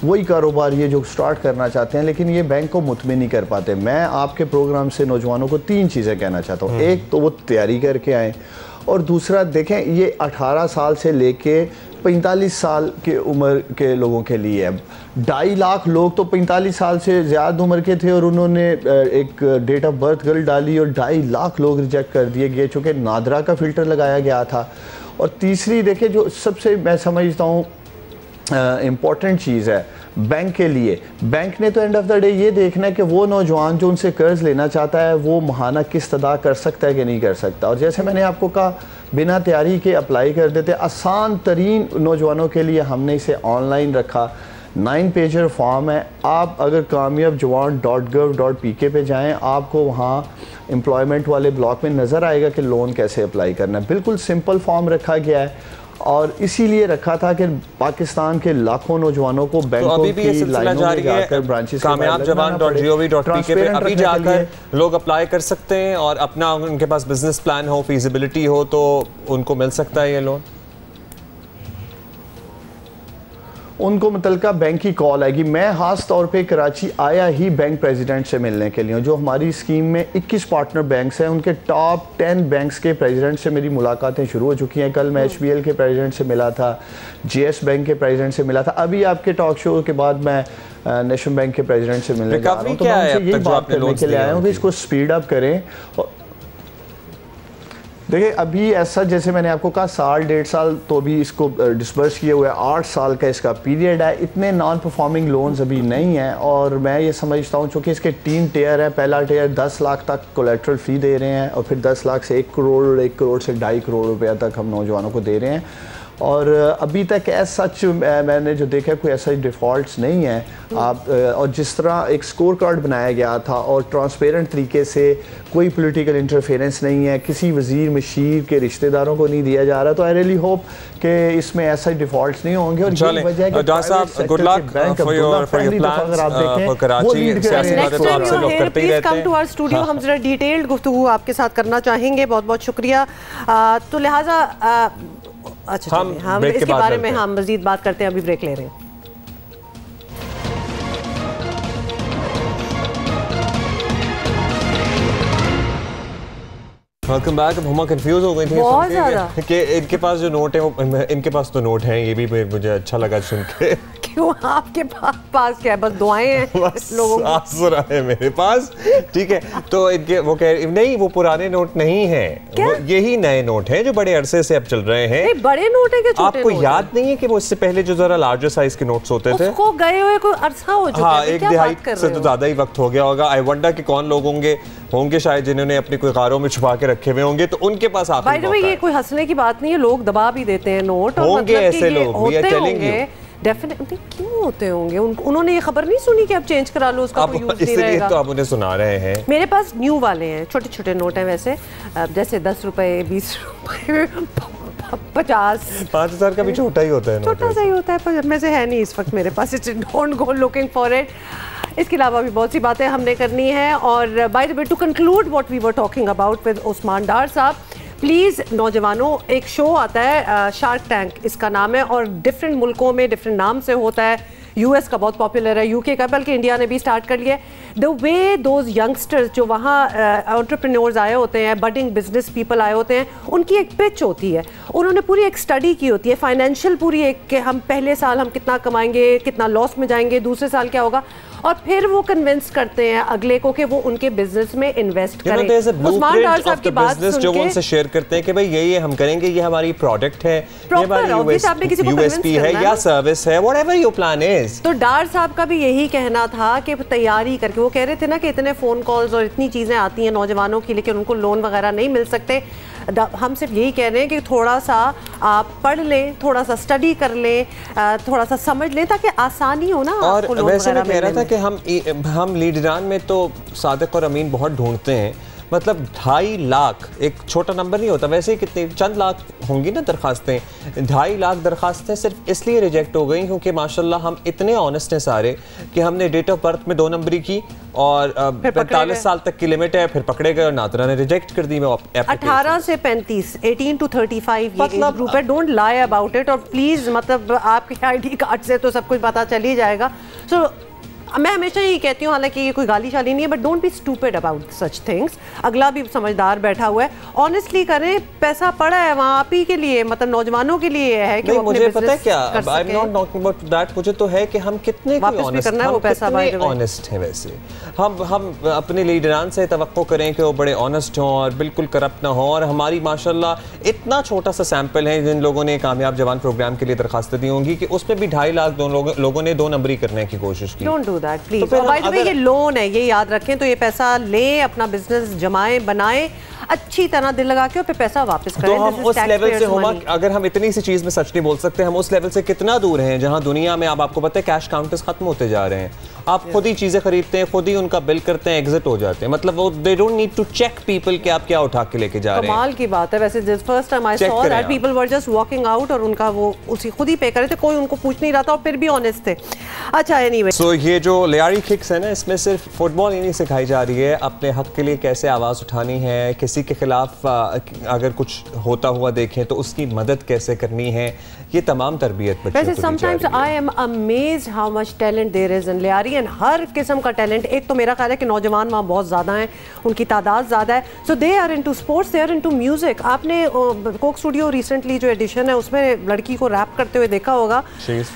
वही कारोबार ये जो स्टार्ट करना चाहते हैं, लेकिन ये बैंक को मुतमिन नहीं कर पाते। मैं आपके प्रोग्राम से नौजवानों को 3 चीज़ें कहना चाहता हूँ। एक तो वो तैयारी करके आएँ, और दूसरा देखें ये 18 साल से लेके 45 साल के उम्र के लोगों के लिए है। 2.5 लाख लोग तो 45 साल से ज़्यादा उम्र के थे और उन्होंने एक डेट ऑफ बर्थ गलत डाली और 2.5 लाख लोग रिजेक्ट कर दिए गए, चूँकि नादरा का फ़िल्टर लगाया गया था। और तीसरी देखें, जो सबसे मैं समझता हूँ इम्पॉर्टेंट चीज़ है बैंक के लिए, बैंक ने तो एंड ऑफ द डे ये देखना है कि वो नौजवान जो उनसे कर्ज लेना चाहता है वो माहाना किस्त अदा कर सकता है कि नहीं कर सकता। और जैसे मैंने आपको कहा, बिना तैयारी के अप्लाई कर देते। आसान तरीन नौजवानों के लिए हमने इसे ऑनलाइन रखा। 9 पेजर फॉर्म है। आप अगर kamyabjawan.gov.pk पे जाएं, आपको वहाँ एम्प्लॉयमेंट वाले ब्लॉक में नज़र आएगा कि लोन कैसे अप्लाई करना है। बिल्कुल सिंपल फॉर्म रखा गया है, और इसीलिए रखा था कि पाकिस्तान के लाखों नौजवानों को बैंकों की लाइनों में जाकर ब्रांचेस kamyabjawan.gov.pk पे अभी जाकर लोग अप्लाई कर सकते हैं, और अपना उनके पास बिजनेस प्लान हो, फीजिबिलिटी हो, तो उनको मिल सकता है ये लोन। उनको मुतलका बैंक की कॉल आएगी। मैं ख़ास तौर पे कराची आया ही बैंक प्रेसिडेंट से मिलने के लिए। जो हमारी स्कीम में 21 पार्टनर बैंक्स हैं, उनके टॉप 10 बैंक्स के प्रेसिडेंट से मेरी मुलाकातें शुरू हो चुकी हैं। कल मैं HBL के प्रेसिडेंट से मिला था, JS बैंक के प्रेसिडेंट से मिला था। अभी आपके टॉक शो के बाद मैं नेशनल बैंक के प्रेसिडेंट से मिलने जा रहा हूँ। तो मैं उनसे यही बात करने के लिए आया हूँ कि इसको स्पीड अप करें। देखिए, अभी ऐसा जैसे मैंने आपको कहा 1.5 साल तो अभी इसको डिस्बर्स किए हुए, 8 साल का इसका पीरियड है। इतने नॉन परफॉर्मिंग लोन्स अभी नहीं हैं, और मैं ये समझता हूँ चूँकि इसके 3 टियर है। पहला टियर 10 लाख तक कोलेट्रल फ़ी दे रहे हैं, और फिर 10 लाख से 1 करोड़, 1 करोड़ से 2.5 करोड़ रुपया तक हम नौजवानों को दे रहे हैं। और अभी तक सच मैंने जो देखा कोई ऐसा डिफ़ॉल्ट्स नहीं है। आप और जिस तरह एक स्कोर कार्ड बनाया गया था और ट्रांसपेरेंट तरीके से, कोई पॉलिटिकल इंटरफेरेंस नहीं है, किसी वज़ीर मशीर के रिश्तेदारों को नहीं दिया जा रहा, तो आई रियली होप कि इसमें ऐसा डिफ़ॉल्ट्स नहीं होंगे। और यही वजह है कि डॉक्टर साहब, good luck for your plans for Karachi. Please come to our studio. हम जरा डिटेल्ड गुफ्तगू आपके साथ करना चाहेंगे। बहुत बहुत शुक्रिया। तो लिहाजा अच्छा, हम इसके बारे में हम मजीद बात करते हैं। अभी ब्रेक ले रहे हैं। Welcome back. अब हुमा कंफ्यूज हो गई थी बहुत ज़्यादा कि इनके पास जो नोट है वो, इनके पास तो नोट हैं, ये भी मुझे अच्छा लगा सुन के। क्यों, आपके पास क्या है? बस दुआएं हैं बस लोगों को। आसरा है मेरे पास, ठीक है। तो इनके वो कह नहीं, वो पुराने नोट नहीं है, यही नए नोट हैं जो बड़े अरसे से अब चल रहे हैं। नहीं, बड़े नोट है कि छोटे? आपको याद नहीं है कि वो इससे पहले जो जरा लार्जर साइज के नोट्स होते थे, उसको गए हुए कोई अरसा हो चुका है। हाँ, 1 दिहाई से तो ज्यादा ही वक्त हो गया होगा। आई वंडर कि कौन लोग होंगे शायद जिन्होंने अपनी कोई कारों में छुपा के रखे हुए होंगे, तो उनके पास आखिरी मौका है। ये कोई हंसने की बात नहीं है, लोग दबा भी देते हैं नोट, और होंगे ऐसे लोग, होते होंगे डेफिनेटली। क्यों होते होंगे? उन्होंने ये खबर नहीं सुनी कि अब चेंज करा लो, उसका कोई यूज नहीं रहेगा। तो आप उन्हें सुना रहे हैं। मेरे पास न्यू वाले हैं, छोटे छोटे नोट हैं वैसे, जैसे 10 रुपए, 20 रुपए, 50। 5,000 का भी छोटा ही होता है, छोटा सा ही होता है, पर में से है नहीं इस वक्त मेरे पास। Don't go looking for it. इसके अलावा भी बहुत सी बातें हमने करनी है। और by the way, to conclude what we were talking about with Usman Dar साहब, प्लीज़ नौजवानों, एक शो आता है शार्क टैंक इसका नाम है, और डिफरेंट मुल्कों में डिफरेंट नाम से होता है। यूएस का बहुत पॉपुलर है, यूके का, बल्कि इंडिया ने भी स्टार्ट कर लिया है। द वे दोज यंगस्टर्स जो वहाँ एंटरप्रेन्योर्स आए होते हैं, बडिंग बिजनेस पीपल आए होते हैं, उनकी एक पिच होती है, उन्होंने पूरी एक स्टडी की होती है, फाइनेंशियल पूरी एक, कि हम पहले साल हम कितना कमाएंगे, कितना लॉस में जाएंगे, दूसरे साल क्या होगा, और फिर वो कन्विंस करते हैं अगले को कि वो उनके बिजनेस में इन्वेस्ट करें। उस्मान डार साहब की बात सुन के जो उनसे शेयर करते हैं कि भाई ये हम करेंगे, ये हमारी प्रोडक्ट है, ये हमारी यूएसपी है या सर्विस है, व्हाटएवर योर प्लान इज। तो डार साहब का भी यही कहना था कि तैयारी करके, वो कह रहे थे ना कि इतने फ़ोन कॉल्स और इतनी चीज़ें आती हैं नौजवानों की, लेकिन उनको लोन वगैरह नहीं मिल सकते। हम सिर्फ यही कह रहे हैं कि थोड़ा सा आप पढ़ लें, थोड़ा सा स्टडी कर लें, थोड़ा सा समझ लें, ताकि आसानी हो ना। और वैसे मैं कह रहा था कि हम लीडरान में तो सादिक और अमीन बहुत ढूंढते हैं, मतलब 2.5 लाख एक छोटा नंबर नहीं होता, वैसे ही कितने चंद लाख होंगी ना दरखास्तें। 2.5 लाख दरखास्तें सिर्फ इसलिए रिजेक्ट हो गई क्योंकि माशाल्लाह हम इतने ऑनेस्ट हैं सारे कि हमने डेट ऑफ बर्थ में 2 नंबरी की और 45 साल तक की लिमिट है, फिर पकड़े गए और नादरा ने रिजेक्ट कर दी। 18 से 35, 18 to 35 मतलब ग्रुप है। डोंट लाई अबाउट इट, और प्लीज़ मतलब आपके ID कार्ड से तो सब कुछ पता चल ही जाएगा। सो मैं हमेशा यही कहती हूँ, हालांकि ये कोई गाली शाली नहीं है, but don't be stupid about such things. अगला भी समझदार बैठा हुआ है, ऑनेस्टली करें, पैसा पड़ा है वहाँ आप ही के लिए, मतलब नौजवानों के लिए है कि नहीं, मुझे पता है क्या, I am not talking about that, मुझे तो है कि हम कितने ऑनेस्ट हैं। वैसे हम अपने लीडरान से तवक्को करें कि वो बड़े ऑनेस्ट हों और बिल्कुल करप्ट ना हो, और हमारी माशाल्लाह इतना छोटा सा सैंपल है जिन लोगों ने कामयाब जवान प्रोग्राम के लिए दरखास्तें दी होंगी कि उसमें भी 2.5 लाख लोगों ने 2 नंबरी करने की कोशिश की। That, please. तो by the way, ये लोन है, ये याद रखें। तो ये पैसा लें, अपना बिजनेस जमाएं, बनाएं अच्छी तरह, दिल लगा के, और फिर पैसा वापस करें। तो हम उस लेवल से होगा, अगर हम इतनी सी चीज में सच नहीं बोल सकते, हम उस लेवल से कितना दूर हैं जहां दुनिया में अब आपको पता है कैश काउंटर्स खत्म होते जा रहे हैं। आप खुद ही चीजें खरीदते हैं, खुद ही उनका बिल करते हैं, एग्जिट हो जाते हैं। मतलब वो they don't need to check people कि आप क्या उठा के लेके जा रहे हैं। कमाल की बात है। वैसे first time I saw that people were just walking out और उनका वो उसी खुद ही पे कर रहे थे, कोई उनको पूछ नहीं रहा था और फिर भी ऑनेस्ट थे। अच्छा, एनीवे, सो ये जो लियारी किक्स है ना, इसमें सिर्फ फुटबॉल ही नहीं सिखाई जा रही है, अपने हक के लिए कैसे आवाज़ उठानी है, किसी के खिलाफ अगर कुछ होता हुआ देखें तो उसकी मदद कैसे करनी है, ये तमाम तरबियत बच्चों को दी जा रही है। Sometimes I am amazed how much talent there is in Lyari, and हर किस्म का टैलेंट। एक तो मेरा ख्याल है कि नौजवान वहाँ बहुत ज़्यादा हैं, उनकी तादाद ज़्यादा है, so they are into sports, they are into music. आपने कोक स्टूडियो रिसेंटली जो एडिशन है उसमें लड़की को रैप करते हुए देखा होगा,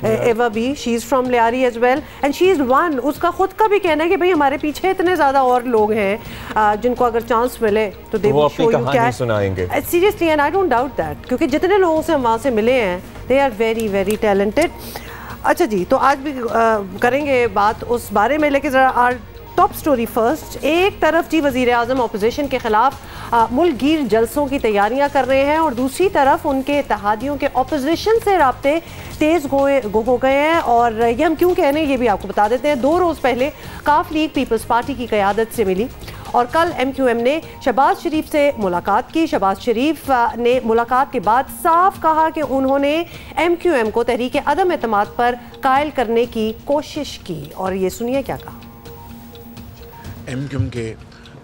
Eva B, she is from Lyari as well, and she is one. उसका खुद का भी कहना है कि भाई हमारे पीछे इतने ज़्यादा और लोग हैं जिनको अगर चांस मिले तो दे विल शो यू क्या सुनाएंगे। Seriously, and I don't doubt that, क्योंकि जितने लोगों से हम वहाँ से मिले हैं, they are very very talented. अच्छा जी, तो आज भी करेंगे बात उस बारे में, लेकिन ज़रा आर टॉप स्टोरी फर्स्ट। एक तरफ जी वज़ीर आज़म अपोजिशन के खिलाफ मुल्क गिर जलसों की तैयारियां कर रहे हैं, और दूसरी तरफ उनके इत्तेहादियों के अपोजिशन से राब्ते तेज़ हो गए हैं। और ये हम क्यों कह रहे हैं ये भी आपको बता देते हैं। 2 रोज़ पहले काफ लीग पीपल्स पार्टी की क़यादत से मिली, और कल MQM ने शहबाज शरीफ से मुलाकात की। शहबाज शरीफ ने मुलाकात के बाद साफ कहा कि उन्होंने MQM को तहरीक अदम एतमाद पर कायल करने की कोशिश की, और ये सुनिए क्या कहा। MQM के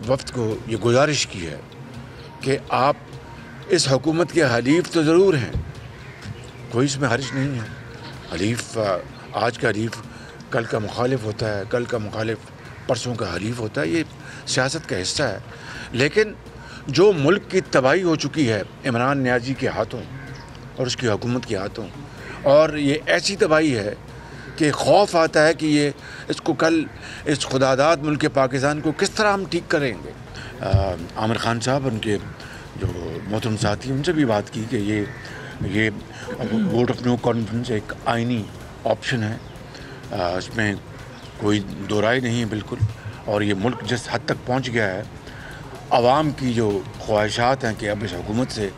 वफ्द को ये गुजारिश की है कि आप इस हुकूमत के हलीफ तो ज़रूर हैं, कोई इसमें हर्ज नहीं है। हलीफ आज का हलीफ कल का मुखालिफ होता है, कल का मुखालिफ परसों का हलीफ होता है, ये सियासत का हिस्सा है। लेकिन जो मुल्क की तबाही हो चुकी है इमरान नियाज़ी के हाथों और उसकी हुकूमत के हाथों, और ये ऐसी तबाही है कि खौफ आता है कि ये इसको कल इस खुदादाद मुल्क पाकिस्तान को किस तरह हम ठीक करेंगे। आमिर खान साहब, उनके जो मोहतरम साथी, उनसे भी बात की कि ये वोट ऑफ नो कॉन्फिडेंस एक आइनी ऑप्शन है, इसमें कोई दो राय नहीं है बिल्कुल। और ये मुल्क जिस हद तक पहुंच गया है, आवाम की जो ख्वाहिशात हैं कि अब इस हुकूमत से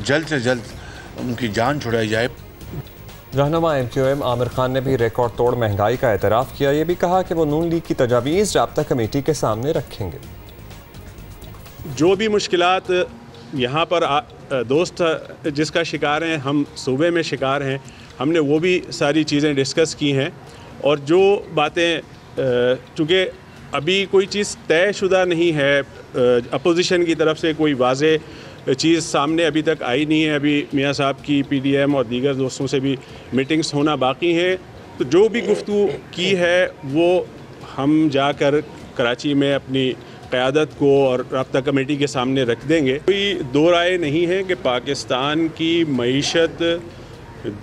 जल्द उनकी जान छुड़ाई जाए। रहनुमा MQM आमिर खान ने भी रिकॉर्ड तोड़ महंगाई का एतराफ़ किया। ये भी कहा कि वो नून लीग की तजावीज़ राब्ता कमेटी के सामने रखेंगे। जो भी मुश्किलात यहाँ पर दोस्त जिसका शिकार हैं, हम सूबे में शिकार हैं, हमने वो भी सारी चीज़ें डिस्कस की हैं। और जो बातें चूँकि अभी कोई चीज़ तयशुदा नहीं है, अपोजिशन की तरफ से कोई वाज़े चीज़ सामने अभी तक आई नहीं है। अभी मियाँ साहब की PDM और दीगर दोस्तों से भी मीटिंग्स होना बाकी हैं। तो जो भी गुफ्तगू की है वो हम जाकर कराची में अपनी क़यादत को और राब्ता कमेटी के सामने रख देंगे। कोई दो राय नहीं है कि पाकिस्तान की मईशत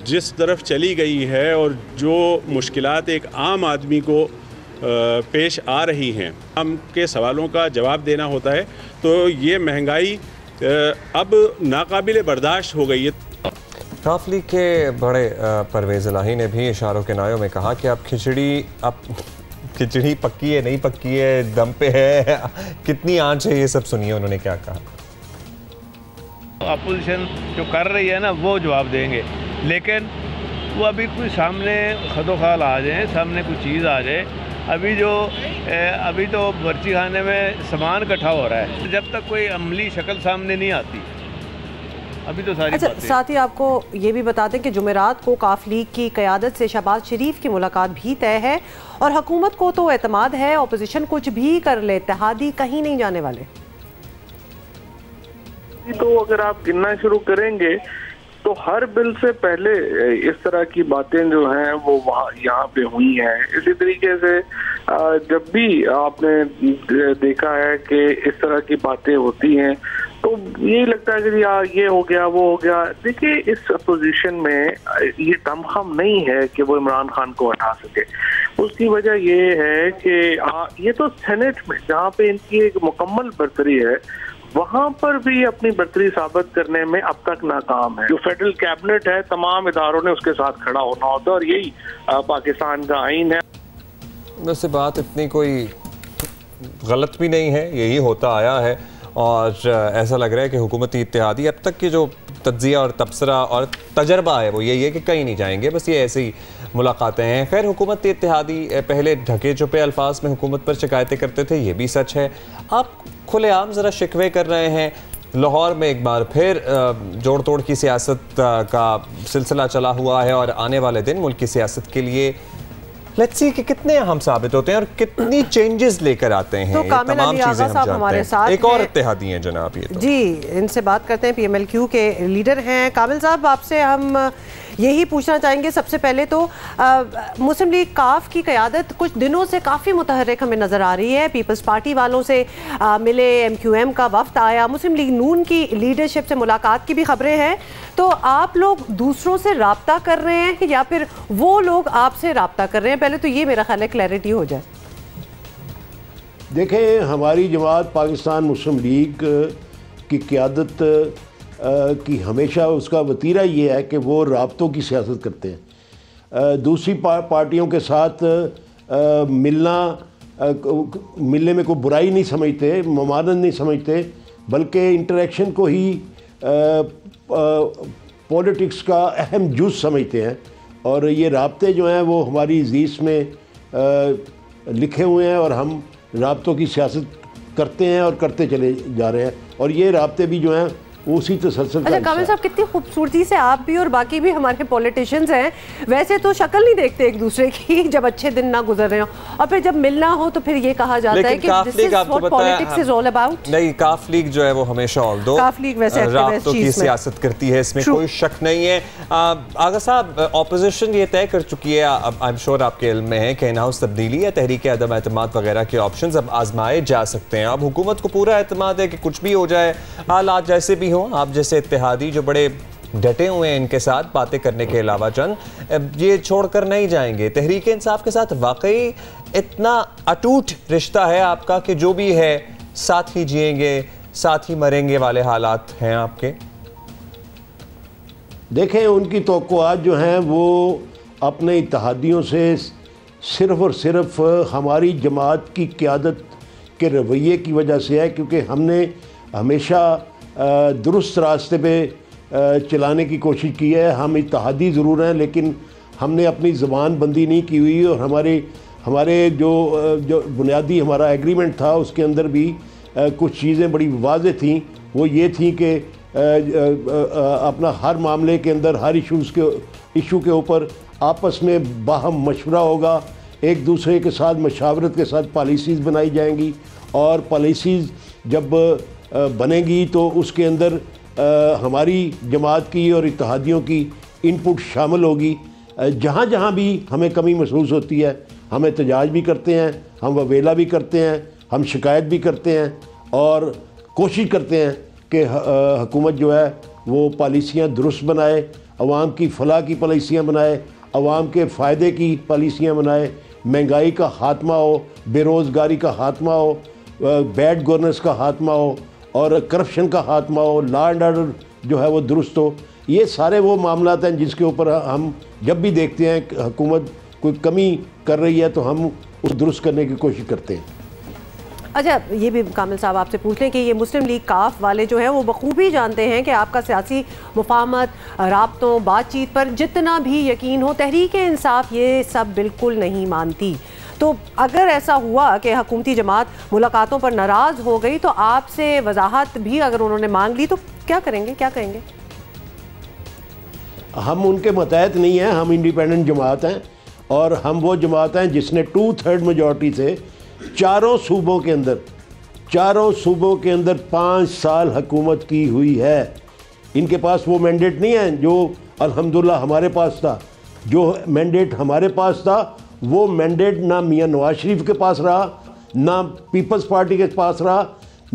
जिस तरफ चली गई है और जो मुश्किलात एक आम आदमी को पेश आ रही हैं, हम के सवालों का जवाब देना होता है। तो ये महंगाई अब नाकाबिल बर्दाश्त हो गई है। काफ लीग के बड़े परवेज़ इलाही ने भी इशारों के नायों में कहा कि अब खिचड़ी पक्की है, नहीं पक्की है, दम पे है, कितनी आंच है, ये सब सुनिए उन्होंने क्या कहा। अपोजिशन जो कर रही है ना वो जवाब देंगे, लेकिन वो अभी कोई सामने खदोखाल आ जाए, सामने कोई चीज़ आ जाए। अभी तो बर्ची खाने में सामान इकट्ठा हो रहा है, जब तक कोई अमली शक्ल सामने नहीं आती अभी तो सारी बातें। साथ ही आपको ये भी बता दें कि जुमेरात को काफ लीग की क़यादत से शहबाज शरीफ की मुलाकात भी तय है और हुकूमत को तो एतमाद है अपोजिशन कुछ भी कर ले, इत्तेहादी कहीं नहीं जाने वाले। तो अगर आप गिनना शुरू करेंगे तो हर बिल से पहले इस तरह की बातें जो हैं वो वहाँ यहाँ पे हुई हैं। इसी तरीके से जब भी आपने देखा है कि इस तरह की बातें होती हैं तो यही लगता है कि ये हो गया वो हो गया। देखिए, इस अपोजिशन में ये दमखम नहीं है कि वो इमरान खान को हटा सके। उसकी वजह ये है कि ये तो सेनेट में जहाँ पे इनकी एक मुकम्मल बर्तरी है वहाँ पर भी अपनी बर्तरी साबित करने में अब तक नाकाम है। जो फेडरल कैबिनेट है तमाम इदारों ने उसके साथ खड़ा होना होता है और यही पाकिस्तान का आइन है। वैसे बात इतनी कोई गलत भी नहीं है, यही होता आया है और ऐसा लग रहा है कि हुकूमती इत्तेहादी अब तक की जो तज्जिया और तबसरा और तजर्बा है वो यही है कि कहीं नहीं जाएंगे, बस ये ऐसी ही मुलाकातें हैं। खैर, हुकूमती इत्तेहादी पहले ढके छुपे अल्फाज में हुकूमत पर शिकायतें करते थे, ये भी सच है। आप खुलेआम ज़रा शिकवे कर रहे हैं। लाहौर में एक बार फिर जोड़ तोड़ की सियासत का सिलसिला चला हुआ है और आने वाले दिन मुल्क की सियासत के लिए लेट्स सी कि कितने अहम साबित होते हैं और कितनी चेंजेस लेकर आते हैं। तो तमाम चीजें हम हमारे साथ एक और इत्तेहादी हैं जनाब, ये तो। जी, इनसे बात करते हैं। PMLQ के लीडर हैं कामिल साहब, आपसे हम यही पूछना चाहेंगे सबसे पहले तो मुस्लिम लीग काफ की क़यादत कुछ दिनों से काफ़ी मुतहर्रिक हमें नज़र आ रही है। पीपल्स पार्टी वालों से मिले, MQM का वफ्द आया, मुस्लिम लीग नून की लीडरशिप से मुलाकात की भी खबरें हैं। तो आप लोग दूसरों से राब्ता कर रहे हैं या फिर वो लोग आपसे राब्ता कर रहे हैं? पहले तो ये मेरा ख्याल है क्लैरिटी हो जाए। देखें, हमारी जमात पाकिस्तान मुस्लिम लीग की क़यादत कि हमेशा उसका वतीरा ये है कि वो राब्तों की सियासत करते हैं। दूसरी पार्टियों के साथ मिलने में कोई बुराई नहीं समझते, ममानत नहीं समझते, बल्कि इंटरेक्शन को ही पॉलिटिक्स का अहम जुज़ समझते हैं। और ये राब्ते जो हैं वो हमारी अज़ीज़ में लिखे हुए हैं और हम राब्तों की सियासत करते हैं और करते चले जा रहे हैं और ये राब्ते भी जो हैं उसी तसलसल। अच्छा कामिल साहब, कितनी खूबसूरती से आप भी और बाकी भी हमारे पॉलिटिशियंस हैं, वैसे तो शक्ल नहीं देखते एक दूसरे की जब अच्छे दिन ना गुजर रहे हो और फिर जब मिलना हो तो फिर ये कहा जाता है कि this is what politics is all about. नहीं, काफ लीग जो है वो हमेशा ऑल्दो काफ लीग वैसे राब्तों की सियासत करती है, इसमें कोई शक नहीं है। आगा साहब, ऑपोजिशन ये तय कर चुकी है, आई एम श्योर आपके इल्म में है कि इन हाउस तब्दीली या तहरीक अदम एतमाद वगैरह के ऑप्शंस अब आजमाए जा सकते हैं। अब हुकूमत को पूरा एतमाद है कि कुछ भी हो जाए, हालात जैसे भी हों, आप जैसे इत्तेहादी जो बड़े डटे हुए हैं इनके साथ बातें करने के अलावा चंद ये छोड़कर नहीं जाएंगे। तहरीक इंसाफ के साथ वाकई इतना अटूट रिश्ता है आपका कि जो भी है साथ ही जिएंगे साथ ही मरेंगे वाले हालात हैं आपके? देखें, उनकी तवक्कुआत जो हैं वो अपने इत्तेहादियों से सिर्फ़ और सिर्फ हमारी जमात की क़यादत के रवैये की वजह से है, क्योंकि हमने हमेशा दुरुस्त रास्ते पे चलाने की कोशिश की है। हम इत्तेहादी ज़रूर हैं लेकिन हमने अपनी ज़बान बंदी नहीं की हुई और हमारे जो बुनियादी हमारा एग्रीमेंट था उसके अंदर भी कुछ चीज़ें बड़ी वाज़ेह थीं। वो ये थी कि अपना हर मामले के अंदर हर इशू के ऊपर आपस में बाहम मशवरा होगा, एक दूसरे के साथ मशावरत के साथ पॉलिसीज़ बनाई जाएंगी और पॉलिसीज़ जब बनेगी तो उसके अंदर हमारी जमात की और इत्तेहादियों की इनपुट शामिल होगी। जहाँ जहाँ भी हमें कमी महसूस होती है हम एहतजाज भी करते हैं, हम ववेला भी करते हैं, हम शिकायत भी करते हैं और कोशिश करते हैं कि हुकूमत जो है वो पॉलिसियाँ दुरुस्त बनाए, अवाम की फलाह की पॉलिसियाँ बनाए, अवाम के फ़ायदे की पॉलिसियाँ बनाए, महंगाई का खात्मा हो, बेरोज़गारी का खात्मा हो, बैड गवर्नेंस का खात्मा हो और करप्शन का खात्मा हो, लॉ एंड ऑर्डर जो है वो दुरुस्त हो। ये सारे वो मामलात हैं जिसके ऊपर हम जब भी देखते हैं कि हुकूमत कोई कमी कर रही है तो हम उस दुरुस्त करने की कोशिश करते हैं। अच्छा, ये भी कामिल साहब आपसे पूछ लें कि ये मुस्लिम लीग काफ वाले जो हैं वो बखूबी जानते हैं कि आपका सियासी मुफाहमत, राब्तों, बातचीत पर जितना भी यकीन हो, तहरीक इंसाफ ये सब बिल्कुल नहीं मानती। तो अगर ऐसा हुआ कि हुकूमती जमात मुलाकातों पर नाराज़ हो गई तो आपसे वजाहत भी अगर उन्होंने मांग ली तो क्या करेंगे, क्या कहेंगे? हम उनके मतहत नहीं हैं, हम इंडिपेंडेंट जमात हैं और हम वो जमात हैं जिसने 2/3 मेजॉरिटी से चारों सूबों के अंदर 5 साल हुकूमत की हुई है। इनके पास वो मैंडेट नहीं है जो अल्हम्दुलिल्लाह हमारे पास था। जो मैंडेट हमारे पास था वो मैंडेट ना मियां नवाज शरीफ के पास रहा, ना पीपल्स पार्टी के पास रहा,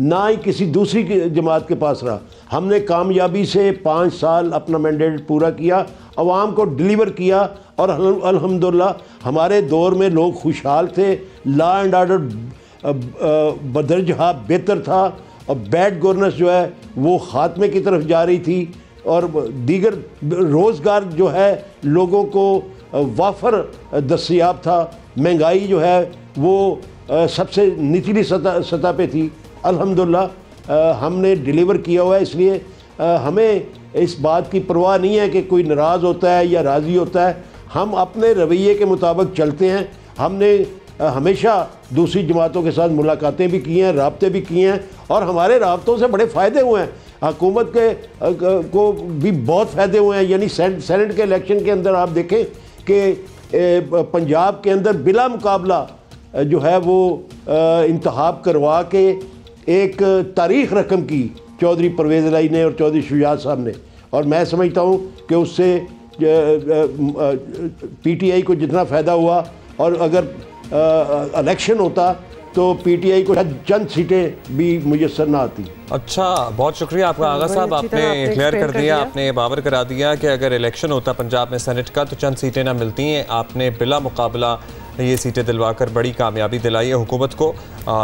ना ही किसी दूसरी जमात के पास रहा। हमने कामयाबी से 5 साल अपना मैंडेट पूरा किया, अवाम को डिलीवर किया और अल्हम्दुलिल्लाह हमारे दौर में लोग खुशहाल थे, लॉ एंड ऑर्डर बदरजहा बेहतर था और बैड गवर्नेंस जो है वो ख़ात्मे की तरफ जा रही थी और दीगर रोज़गार जो है लोगों को वाफर दस्तयाब था। महंगाई जो है वो सबसे निचली सतह पे थी। अल्हम्दुलिल्लाह हमने डिलीवर किया हुआ है, इसलिए हमें इस बात की परवाह नहीं है कि कोई नाराज़ होता है या राज़ी होता है। हम अपने रवैये के मुताबिक चलते हैं। हमने हमेशा दूसरी जमातों के साथ मुलाकातें भी की हैं, राब्ते भी किए हैं और हमारे राब्तों से बड़े फ़ायदे हुए हैं। हुकूमत के को भी बहुत फ़ायदे हुए हैं। यानी सेनेट के इलेक्शन के अंदर आप देखें कि पंजाब के अंदर बिला मुकाबला जो है वो इंतखाब करवा के एक तारीख़ रकम की चौधरी परवेज़ इलाही ने और चौधरी शुजात साहब ने, और मैं समझता हूँ कि उससे पीटीआई को जितना फ़ायदा हुआ और अगर इलेक्शन होता तो पीटीआई को चंद सीटें भी मुयस्सर ना आती। अच्छा, बहुत शुक्रिया आपका आगा साहब, आपने क्लियर कर दिया, आपने बावर करा दिया कि अगर इलेक्शन होता पंजाब में सेनेट का तो चंद सीटें ना मिलती हैं। आपने बिला मुकाबला ये सीटें दिलवाकर बड़ी कामयाबी दिलाई है हुकूमत को।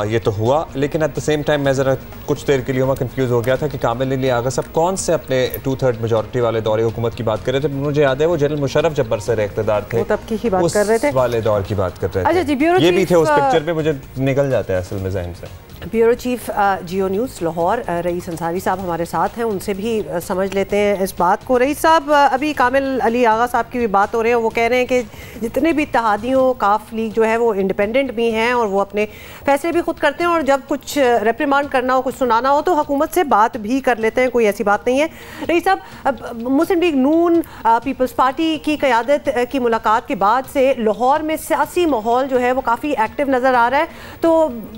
ये तो हुआ, लेकिन एट द सेम टाइम मैं ज़रा कुछ देर के लिए वहाँ कंफ्यूज हो गया था कि कामिल अली आगा साहब कौन से अपने 2/3 मेजॉरिटी वाले दौरे हुकूमत की बात कर रहे थे। मुझे याद है वो जनरल मुशर्रफ जब बरसर इक़्तिदार थे तब की ही बात कर रहे थे, वाले दौर की बात कर रहे थे। ये भी थे उस पिक्चर में, मुझे निकल जाता है असल में ज़हन से। ब्यूरो चीफ जियो न्यूज़ लाहौर रईस अंसारी साहब हमारे साथ हैं, उनसे भी समझ लेते हैं इस बात को। रईस साहब, अभी कामिल अली आगा साहब की भी बात हो रही है, वो कह रहे हैं कि जितने भी इत्तेहादियों काफ लीग जो है वो इंडिपेंडेंट भी हैं और वो अपने फैसले भी खुद करते हैं और जब कुछ रेप्रिमांड करना हो, कुछ सुनाना हो तो हुकूमत से बात भी कर लेते हैं, कोई ऐसी बात नहीं है। रईस साहब, मुस्लिम लीग नून पीपल्स पार्टी की क़यादत की मुलाकात के बाद से लाहौर में सियासी माहौल जो है वो काफ़ी एक्टिव नज़र आ रहा है। तो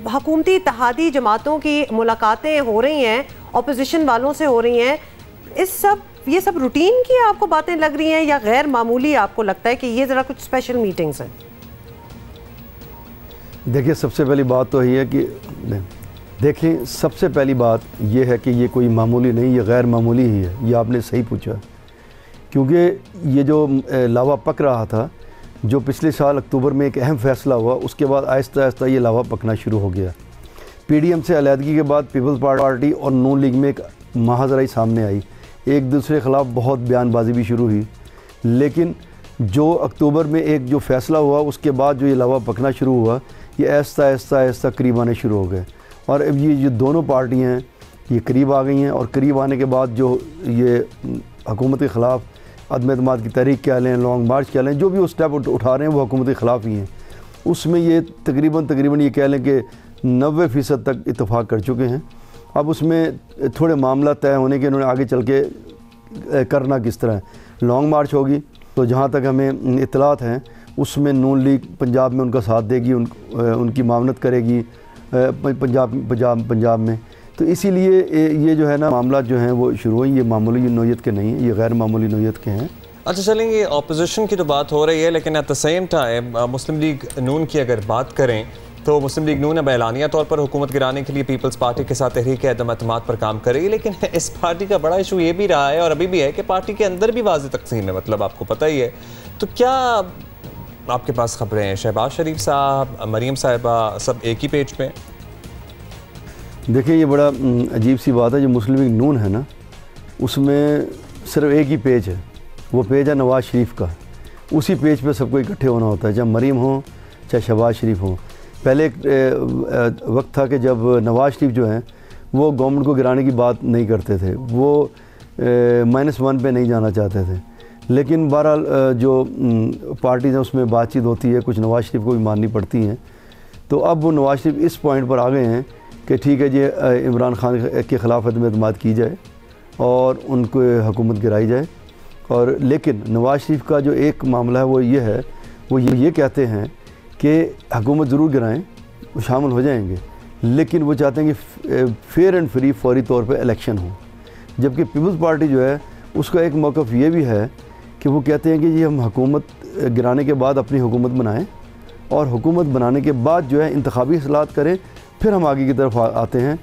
हुकूमती इत्तेहादी जमातों की मुलाकातें हो रही हैं, ऑपोजिशन वालों से हो रही हैं, ये सब रूटीन की आपको बातें लग रही हैं या गैर मामूली आपको लगता है कि ये ज़रा कुछ स्पेशल मीटिंग्स हैं? देखिए, सबसे पहली बात तो ये है कि देखें, सबसे पहली बात ये है कि ये कोई मामूली नहीं, ये गैर मामूली ही है। ये आपने सही पूछा, क्योंकि ये जो लावा पक रहा था, जो पिछले साल अक्टूबर में एक अहम फ़ैसला हुआ, उसके बाद आहिस्ता आहिस्ता ये लावा पकना शुरू हो गया। पीडीएम से अलहदगी के बाद पीपल्स पार्टी और नून लीग में एक महाजराई सामने आई, एक दूसरे के ख़िलाफ़ बहुत बयानबाजी भी शुरू हुई। लेकिन जो अक्टूबर में एक जो फ़ैसला हुआ उसके बाद जो ये लावा पकना शुरू हुआ, ये आहिस्ता आहिस्ता आहिस्ता करीब आने शुरू हो गए और अब ये जो दोनों पार्टियाँ हैं ये करीब आ गई हैं। और करीब आने के बाद जो ये हुकूमत के ख़िलाफ़ अदम एतमाद की तहरीक क्या लें, लॉन्ग मार्च क्या लें, जो भी वो स्टेप उठा रहे हैं वो हुकूमत के ख़िलाफ़ ही हैं। उसमें ये तकरीबन ये कह लें कि 90% तक इत्तेफाक कर चुके हैं अब उसमें थोड़े मामला तय होने के उन्होंने आगे चल के करना किस तरह है। लॉन्ग मार्च होगी तो जहाँ तक हमें इत्तलात हैं उसमें नून लीग पंजाब में उनका साथ देगी, उनकी मामनत करेगी पंजाब में। तो इसीलिए ये जो है ना मामला जो हैं वो शुरू हुई, ये मामूली नौयत के नहीं हैं, ये गैर मामूली नौयत के हैं। अच्छा चलेंगे, अपोजिशन की तो बात हो रही है, लेकिन at the same time Muslim League Noon की अगर बात करें तो मुस्लिम लीग नून अब एलानिया तौर पर हुकूमत गिराने के लिए पीपल्स पार्टी के साथ तहरीक अदम-ए-एतमाद पर काम करेगी। लेकिन इस पार्टी का बड़ा इशू ये भी रहा है और अभी भी है कि पार्टी के अंदर भी वाज़ेह तकसीम है, मतलब आपको पता ही है। तो क्या आपके पास खबरें हैं शहबाज शरीफ साहब, मरीम साहिबा सब एक ही पेज पे? देखिए ये बड़ा अजीब सी बात है, जो मुस्लिम लीग नून है ना उसमें सिर्फ एक ही पेज है, वो पेज है नवाज़ शरीफ का। उसी पेज पे सबको इकट्ठे होना होता है, चाहे मरीम हो चाहे शहबाज शरीफ हो। पहले एक वक्त था कि जब नवाज़ शरीफ जो हैं वो गवर्नमेंट को गिराने की बात नहीं करते थे, वो -1 पे नहीं जाना चाहते थे। लेकिन बहरहाल जो पार्टीज़ हैं उसमें बातचीत होती है, कुछ नवाज़ शरीफ को भी माननी पड़ती हैं। तो अब वो नवाज़ शरीफ इस पॉइंट पर आ गए हैं कि ठीक है जी, इमरान खान के ख़िलाफ़ अदम-ए-एतमाद की जाए और उनको हुकूमत गिराई जाए। और लेकिन नवाज़ शरीफ का जो एक मामला है वो ये है, वो ये कहते हैं कि हुकूमत ज़रूर गिराएं, वो शामिल हो जाएंगे, लेकिन वो चाहते हैं कि फेयर एंड फ्री फौरी तौर पे इलेक्शन हो। जबकि पीपल्स पार्टी जो है उसका एक मौक़िफ़ ये भी है कि वो कहते हैं कि ये हम हुकूमत गिराने के बाद अपनी हुकूमत बनाएं और हुकूमत बनाने के बाद जो है इंतखाबी इस्लाहत करें, फिर हम आगे की तरफ आते हैं,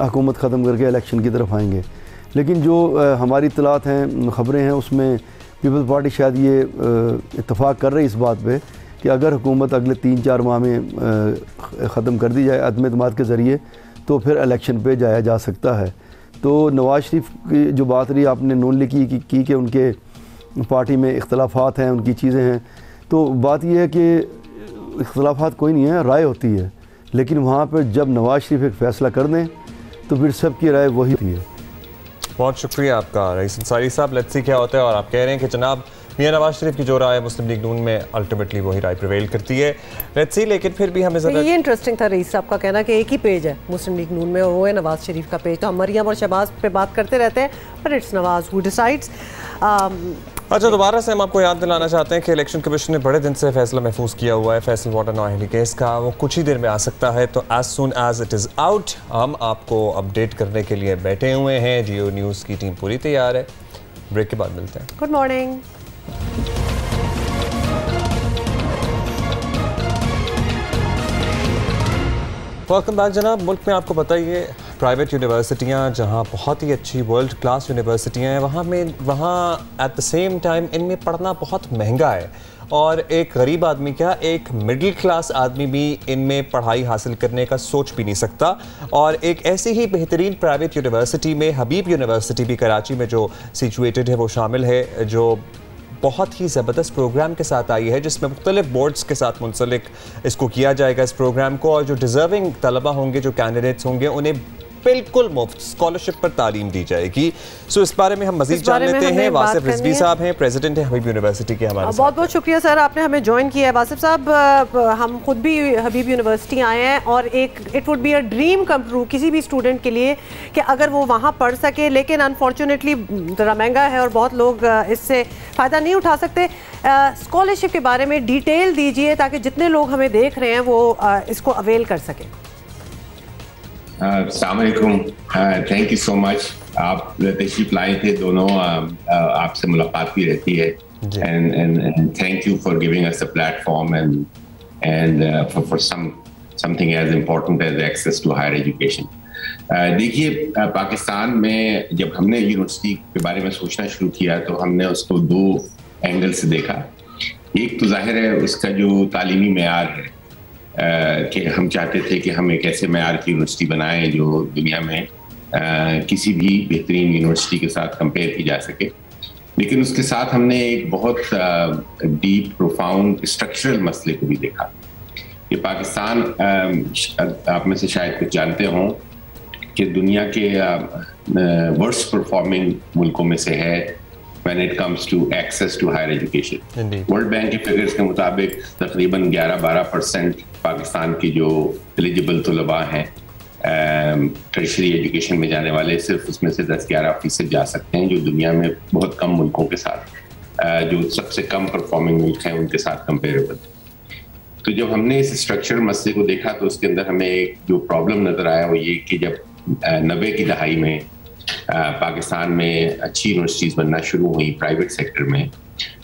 हुकूमत ख़त्म करके इलेक्शन की तरफ आएंगे। लेकिन जो हमारी इत्तलात हैं, ख़बरें हैं, उसमें पीपल्स पार्टी शायद ये इत्तफ़ाक़ कर रही है इस बात पे कि अगर हुकूमत अगले 3-4 माह में ख़त्म कर दी जाए अदम-ए-एतमाद के ज़रिए तो फिर इलेक्शन पे जाया जा सकता है। तो नवाज़ शरीफ की जो बात रही आपने नून लीग की कि उनके पार्टी में इख्तलाफात हैं, उनकी चीज़ें हैं, तो बात यह है कि इख्तलाफात कोई नहीं है, राय होती है। लेकिन वहाँ पर जब नवाज़ शरीफ एक फ़ैसला कर दें तो फिर सबकी राय वही होती है। बहुत शुक्रिया आपका रईस अंसारी साहब। लेट्स सी क्या होता है। और आप कह रहे हैं कि जनाब मियां नवाज शरीफ की जो राय है मुस्लिम लीग नून में अल्टीमेटली वही राय प्रिवेल करती है। Let's see. लेकिन फिर भी हमें ज़रा ये इंटरेस्टिंग था रईस साहब का कहना कि एक ही पेज है मुस्लिम लीग नून में और वो है नवाज शरीफ का पेज। तो हम मरियम और शहबाज पे बात करते रहते हैं, but it's Nawaz who decides. अच्छा, दोबारा से हम आपको याद दिलाना चाहते हैं कि इलेक्शन कमीशन ने बड़े दिन से फैसला महफूज किया हुआ है फैसल वाटर नौअहली केस का, वो कुछ ही देर में आ सकता है। तो as soon as it is out हम आपको अपडेट करने के लिए बैठे हुए हैं। जियो न्यूज़ की टीम पूरी तैयार है। ब्रेक के बाद मिलते हैं। Good morning. वेलकम बैक जनाब। मुल्क में आपको पता ही है प्राइवेट यूनिवर्सिटियाँ जहाँ बहुत ही अच्छी वर्ल्ड क्लास यूनिवर्सिटियाँ हैं, वहाँ एट द सेम टाइम इनमें पढ़ना बहुत महंगा है और एक गरीब आदमी क्या, एक मिडिल क्लास आदमी भी इनमें पढ़ाई हासिल करने का सोच भी नहीं सकता। और एक ऐसी ही बेहतरीन प्राइवेट यूनिवर्सिटी में हबीब यूनिवर्सिटी भी कराची में जो सिचुएटेड है वो शामिल है, जो बहुत ही ज़बरदस्त प्रोग्राम के साथ आई है, जिसमें मुख्तलिफ बोर्ड्स के साथ मुंसलिक इसको किया जाएगा इस प्रोग्राम को। और जो डिज़र्विंग तलबा होंगे, जो कैंडिडेट्स होंगे, उन्हें बिल्कुल मुफ्त स्कॉलरशिप पर तालीम दी जाएगी। सो इस बारे में हम मजीद जान लेते हैं। वासिफ रिजवी साहब हैं, प्रेसिडेंट हैं हबीब यूनिवर्सिटी के हमारे। बहुत बहुत शुक्रिया सर, आपने हमें ज्वाइन किया है। वासिफ साहब, हम खुद भी हबीब यूनिवर्सिटी आए हैं और एक it would be a dream come true किसी भी स्टूडेंट के लिए कि अगर वो वहाँ पढ़ सके, लेकिन अनफॉर्चुनेटली ज़रा महंगा है और बहुत लोग इससे फ़ायदा नहीं उठा सकते। स्कॉलरशिप के बारे में डिटेल दीजिए ताकि जितने लोग हमें देख रहे हैं वो इसको अवेल कर सकें। अस्सलाम वालेकुम, थैंक यू सो मच। आप तशरीफ लाए थे दोनों, आपसे मुलाकात भी रहती है and thank you for giving us a platform and for something as important as access to higher education. देखिए, पाकिस्तान में जब हमने यूनिवर्सिटी के बारे में सोचना शुरू किया तो हमने उसको 2 एंगल से देखा। एक तो जाहिर है उसका जो तालीमी मेयार है कि हम चाहते थे कि हम एक ऐसे मेयार की यूनिवर्सिटी बनाएं जो दुनिया में किसी भी बेहतरीन यूनिवर्सिटी के साथ कंपेयर की जा सके। लेकिन उसके साथ हमने एक बहुत डीप प्रोफाउंड स्ट्रक्चरल मसले को भी देखा कि पाकिस्तान, आप में से शायद कुछ जानते हों कि दुनिया के वर्स्ट परफॉर्मिंग मुल्कों में से है when it comes to access to higher education. World bank के फिगर्स के मुताबिक तकरीबन 11-12% पाकिस्तान की जो एलिजिबल तलबा हैं टर्शरी एजुकेशन में जाने वाले सिर्फ उसमें से 10-11% जा सकते हैं, जो दुनिया में बहुत कम मुल्कों के साथ, जो सबसे कम परफॉर्मिंग मुल्क हैं उनके साथ कंपेरेबल। तो जब हमने इस स्ट्रक्चर मसले को देखा तो उसके अंदर हमें एक जो प्रॉब्लम नज़र आया वो ये कि जब 90 की दहाई में पाकिस्तान में अच्छी यूनिवर्सिटीज़ बनना शुरू हुई प्राइवेट सेक्टर में,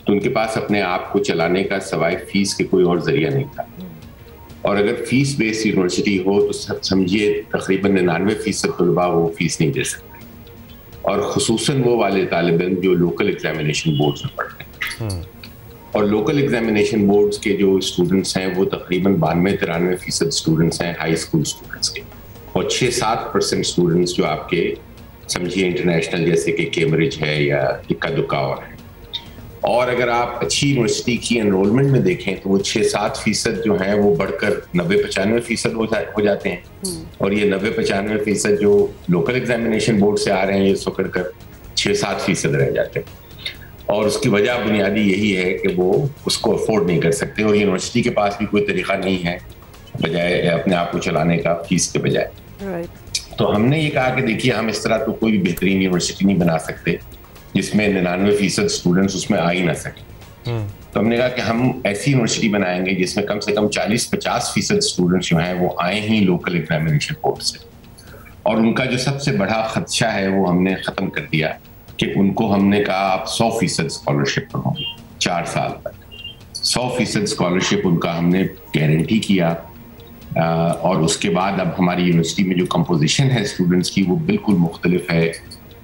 तो उनके पास अपने आप को चलाने का सवाए फीस के कोई और जरिया नहीं था। और अगर फीस बेस्ड यूनिवर्सिटी हो तो समझिए तकरीबन 99% तलबा वो फीस नहीं दे सकते, और खुसूसन वो वाले तालिब इल्म जो लोकल एग्जामिनेशन बोर्ड्स में पढ़ते हैं। और लोकल एग्जामिनेशन बोर्ड्स के जो स्टूडेंट्स हैं वो तकरीबन 92-93% स्टूडेंट्स हैं हाई स्कूल स्टूडेंट्स के, और 6-7% स्टूडेंट्स जो आपके समझिए इंटरनेशनल जैसे कि कैम्ब्रिज है या इक्का दुक्का और है। और अगर आप अच्छी यूनिवर्सिटी की एनरोलमेंट में देखें तो वो 6-7% जो हैं वो बढ़कर 90-95% हो जाते हैं, और ये 90-95% जो लोकल एग्जामिनेशन बोर्ड से आ रहे हैं ये पकड़ कर 6-7% रह जाते हैं। और उसकी वजह बुनियादी यही है कि वो उसको अफोर्ड नहीं कर सकते, और यूनिवर्सिटी के पास भी कोई तरीका नहीं है बजाय अपने आप को चलाने का फीस के बजाय। तो हमने ये कहा कि देखिए हम इस तरह तो कोई भी बेहतरीन यूनिवर्सिटी नहीं बना सकते जिसमें 99% स्टूडेंट्स उसमें आ ही ना सके। तो हमने कहा कि हम ऐसी यूनिवर्सिटी बनाएंगे जिसमें कम से कम 40-50% स्टूडेंट्स जो हैं वो आए ही लोकल एग्जामिनेशन बोर्ड से, और उनका जो सबसे बड़ा खदशा है वो हमने ख़त्म कर दिया कि उनको हमने कहा आप 100% स्कॉलरशिप पढ़ोगे 4 साल तक। 100% स्कॉलरशिप उनका हमने गारंटी किया, और उसके बाद अब हमारी यूनिवर्सिटी में जो कंपोजिशन है स्टूडेंट्स की वो बिल्कुल मुख्तलिफ है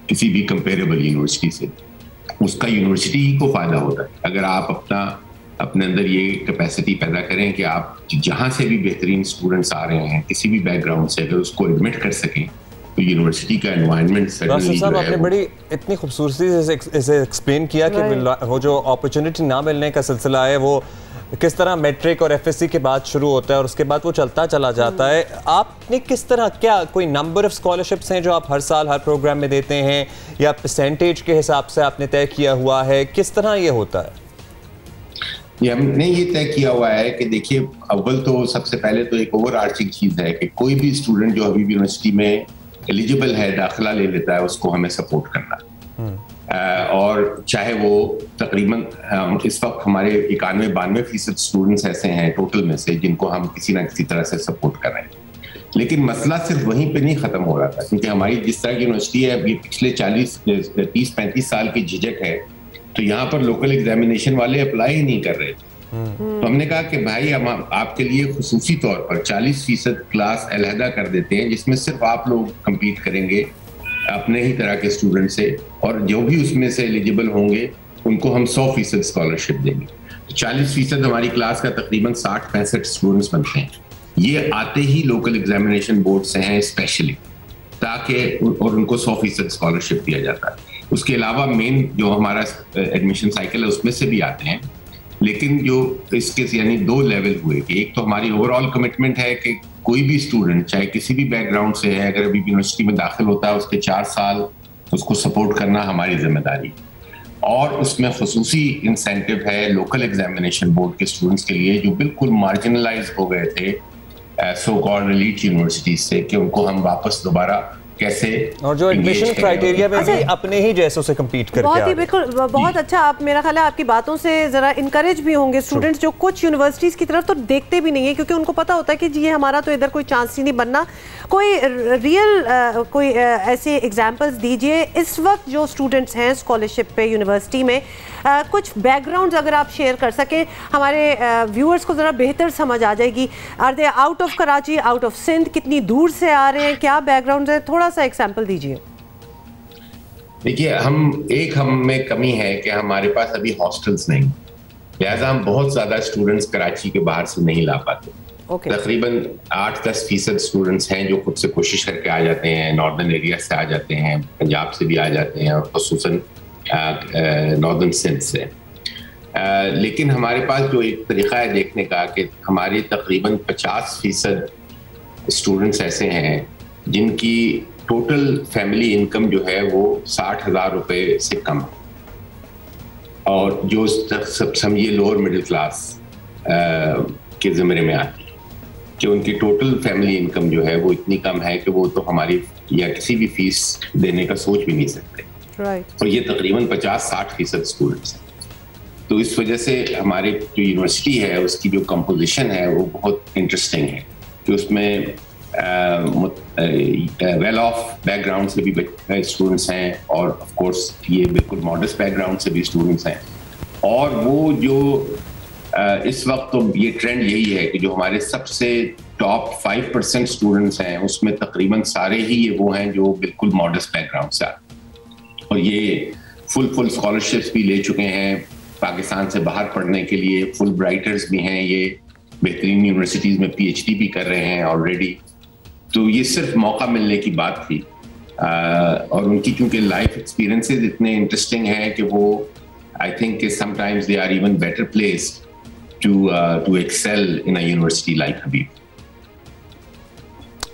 किसी भी कंपेरेबल यूनिवर्सिटी से। उसका यूनिवर्सिटी को फ़ायदा होता है अगर आप अपने अंदर ये कैपेसिटी पैदा करें कि आप जहाँ से भी बेहतरीन स्टूडेंट्स आ रहे हैं किसी भी बैकग्राउंड से अगर उसको एडमिट कर सकें तो यूनिवर्सिटी का एनवायरनमेंट सडनली जो है आपने बड़ी इतनी खूबसूरती से एक्सप्लेन किया कि वो जो अपॉर्चुनिटी ना मिलने का सिलसिला है वो किस तरह मैट्रिक और एफएससी के बाद शुरू होता है और उसके बाद वो चलता चला जाता है। आपने किस तरह, क्या कोई नंबर ऑफ स्कॉलरशिप्स हैं जो आप हर साल हर प्रोग्राम में देते हैं, या परसेंटेज के हिसाब से आपने तय किया हुआ है, किस तरह ये होता है? ये हमने ये तय किया हुआ है कि देखिए अव्वल तो सबसे पहले तो एक ओवर आर्चिंग चीज़ है कि कोई भी स्टूडेंट जो अभी यूनिवर्सिटी में एलिजिबल है दाखिला ले लेता है उसको हमें सपोर्ट करना, और चाहे वो तकरीबन इस वक्त हमारे 91-92% स्टूडेंट्स ऐसे हैं टोटल में से जिनको हम किसी ना किसी तरह से सपोर्ट कर रहे हैं। लेकिन मसला सिर्फ वहीं पे नहीं ख़त्म हो रहा था, क्योंकि हमारी जिस तरह की यूनिवर्सिटी है अभी पिछले 30-35 साल की झिझक है, तो यहाँ पर लोकल एग्जामिनेशन वाले अप्लाई ही नहीं कर रहे थे। तो हमने कहा कि भाई हम आपके लिए खुसूसी तौर पर 40% क्लास अलहदा कर देते हैं जिसमें सिर्फ आप लोग कम्पीट करेंगे अपने ही तरह के स्टूडेंट से, और जो भी उसमें से एलिजिबल होंगे उनको हम 100% स्कॉलरशिप देंगे। तो 40% हमारी क्लास का तकरीबन 60-65 स्टूडेंट्स बनते हैं। ये आते ही लोकल एग्जामिनेशन बोर्ड से हैं स्पेशली, ताकि और उनको 100% स्कॉलरशिप दिया जाता है। उसके अलावा मेन जो हमारा एडमिशन साइकिल है उसमें से भी आते हैं, लेकिन जो इसके यानी 2 लेवल हुए कि एक तो हमारी ओवरऑल कमिटमेंट है कि कोई भी स्टूडेंट चाहे किसी भी बैकग्राउंड से है अगर अभी यूनिवर्सिटी में दाखिल होता है उसके 4 साल उसको सपोर्ट करना हमारी जिम्मेदारी, और उसमें खुसूसी इंसेंटिव है लोकल एग्जामिनेशन बोर्ड के स्टूडेंट्स के लिए जो बिल्कुल मार्जिनलाइज हो गए थे सो कॉल्ड एलीट यूनिवर्सिटीज से, कि उनको हम वापस दोबारा कैसे, और जो एडमिशन क्राइटेरिया में भी अपने ही जैसों से compete करके बहुत ही बिल्कुल बहुत अच्छा। आप मेरा ख्याल है आपकी बातों से जरा इनकरेज भी होंगे स्टूडेंट्स जो कुछ यूनिवर्सिटीज़ की तरफ तो देखते भी नहीं है, क्योंकि उनको पता होता है कि जी ये हमारा तो इधर कोई चांस ही नहीं बनना। कोई रियल कोई ऐसे एग्जांपल्स दीजिए इस वक्त जो स्टूडेंट्स हैं स्कॉलरशिप पे यूनिवर्सिटी में, कुछ बैकग्राउंड्स अगर आप शेयर कर सकें हमारे व्यूअर्स को ज़रा बेहतर समझ आ जाएगी। Are they out of Karachi, out of Sindh, कितनी दूर से आ रहे हैं, क्या बैकग्राउंड है, थोड़ा सा एग्जांपल दीजिए। देखिए हम में कमी है कि हमारे पास अभी हॉस्टल्स नहीं, लिहाजा हम बहुत ज़्यादा स्टूडेंट्स कराची के बाहर से नहीं ला पाते। तकरीबन 8-10% स्टूडेंट्स हैं जो खुद से कोशिश करके आ जाते हैं, नॉर्दर्न एरिया से आ जाते हैं, पंजाब से भी आ जाते हैं और खुसूसन नॉर्दर्न सिंध से। लेकिन हमारे पास जो एक तरीका है देखने का कि हमारे तकरीबन 50% स्टूडेंट्स ऐसे हैं जिनकी टोटल फैमिली इनकम जो है वो 60,000 रुपये से कम है, और जो सब समझिए लोअर मिडिल क्लास के ज़िम्मे में आती है, कि उनकी टोटल फैमिली इनकम जो है वो इतनी कम है कि वो तो हमारी या किसी भी फीस देने का सोच भी नहीं सकते। और ये तकरीबन 50-60% स्टूडेंट्स हैं। तो इस वजह से हमारे जो यूनिवर्सिटी है उसकी जो कंपोजिशन है वो बहुत इंटरेस्टिंग है कि उसमें वेल ऑफ बैकग्राउंड से भी स्टूडेंट्स हैं और ऑफ कोर्स ये बिल्कुल मॉडर्न बैकग्राउंड से भी स्टूडेंट्स हैं। और वो जो इस वक्त तो ये ट्रेंड यही है कि जो हमारे सबसे टॉप 5% स्टूडेंट्स हैं उसमें तकरीबन सारे ही ये वो हैं जो बिल्कुल मॉडर्न बैकग्राउंड से आते हैं और ये फुल स्कॉलरशिप्स भी ले चुके हैं पाकिस्तान से बाहर पढ़ने के लिए। फुल ब्राइटर्स भी हैं, ये बेहतरीन यूनिवर्सिटीज़ में PhD भी कर रहे हैं ऑलरेडी। तो ये सिर्फ मौका मिलने की बात थी और उनकी क्योंकि लाइफ एक्सपीरियंसेस इतने इंटरेस्टिंग हैं कि वो I think sometimes they are even better placed to excel in a university like Habib.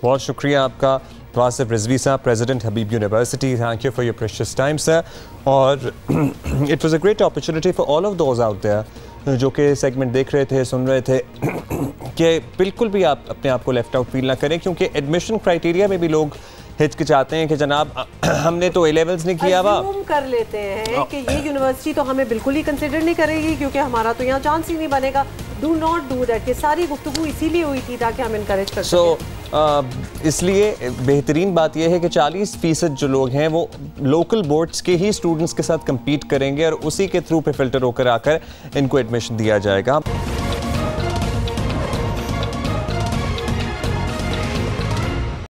बहुत शुक्रिया आपका वासिफ रिजवी साहब, president Habib University. Thank you for your precious time sir. और it was a great opportunity for all of those out there जो कि segment देख रहे थे, सुन रहे थे कि बिल्कुल भी आप अपने आप को लेफ्ट आउट फील ना करें, क्योंकि एडमिशन क्राइटेरिया में भी लोग हिचकिचाते हैं कि जनाब हमने तो A levels नहीं किया हुआ, कर लेते हैं कि ये यूनिवर्सिटी तो हमें बिल्कुल ही कंसिडर नहीं करेगी क्योंकि हमारा तो यहाँ चांस ही नहीं बनेगा। Do not do that. ये सारी गुफ्तगू इसीलिए हुई थी ताकि हम इनकरेज कर सकें। इसलिए बेहतरीन बात यह है कि 40% जो लोग हैं वो लोकल बोर्ड्स के ही स्टूडेंट्स के साथ कम्पीट करेंगे और उसी के थ्रू पे फिल्टर होकर आकर इनको एडमिशन दिया जाएगा।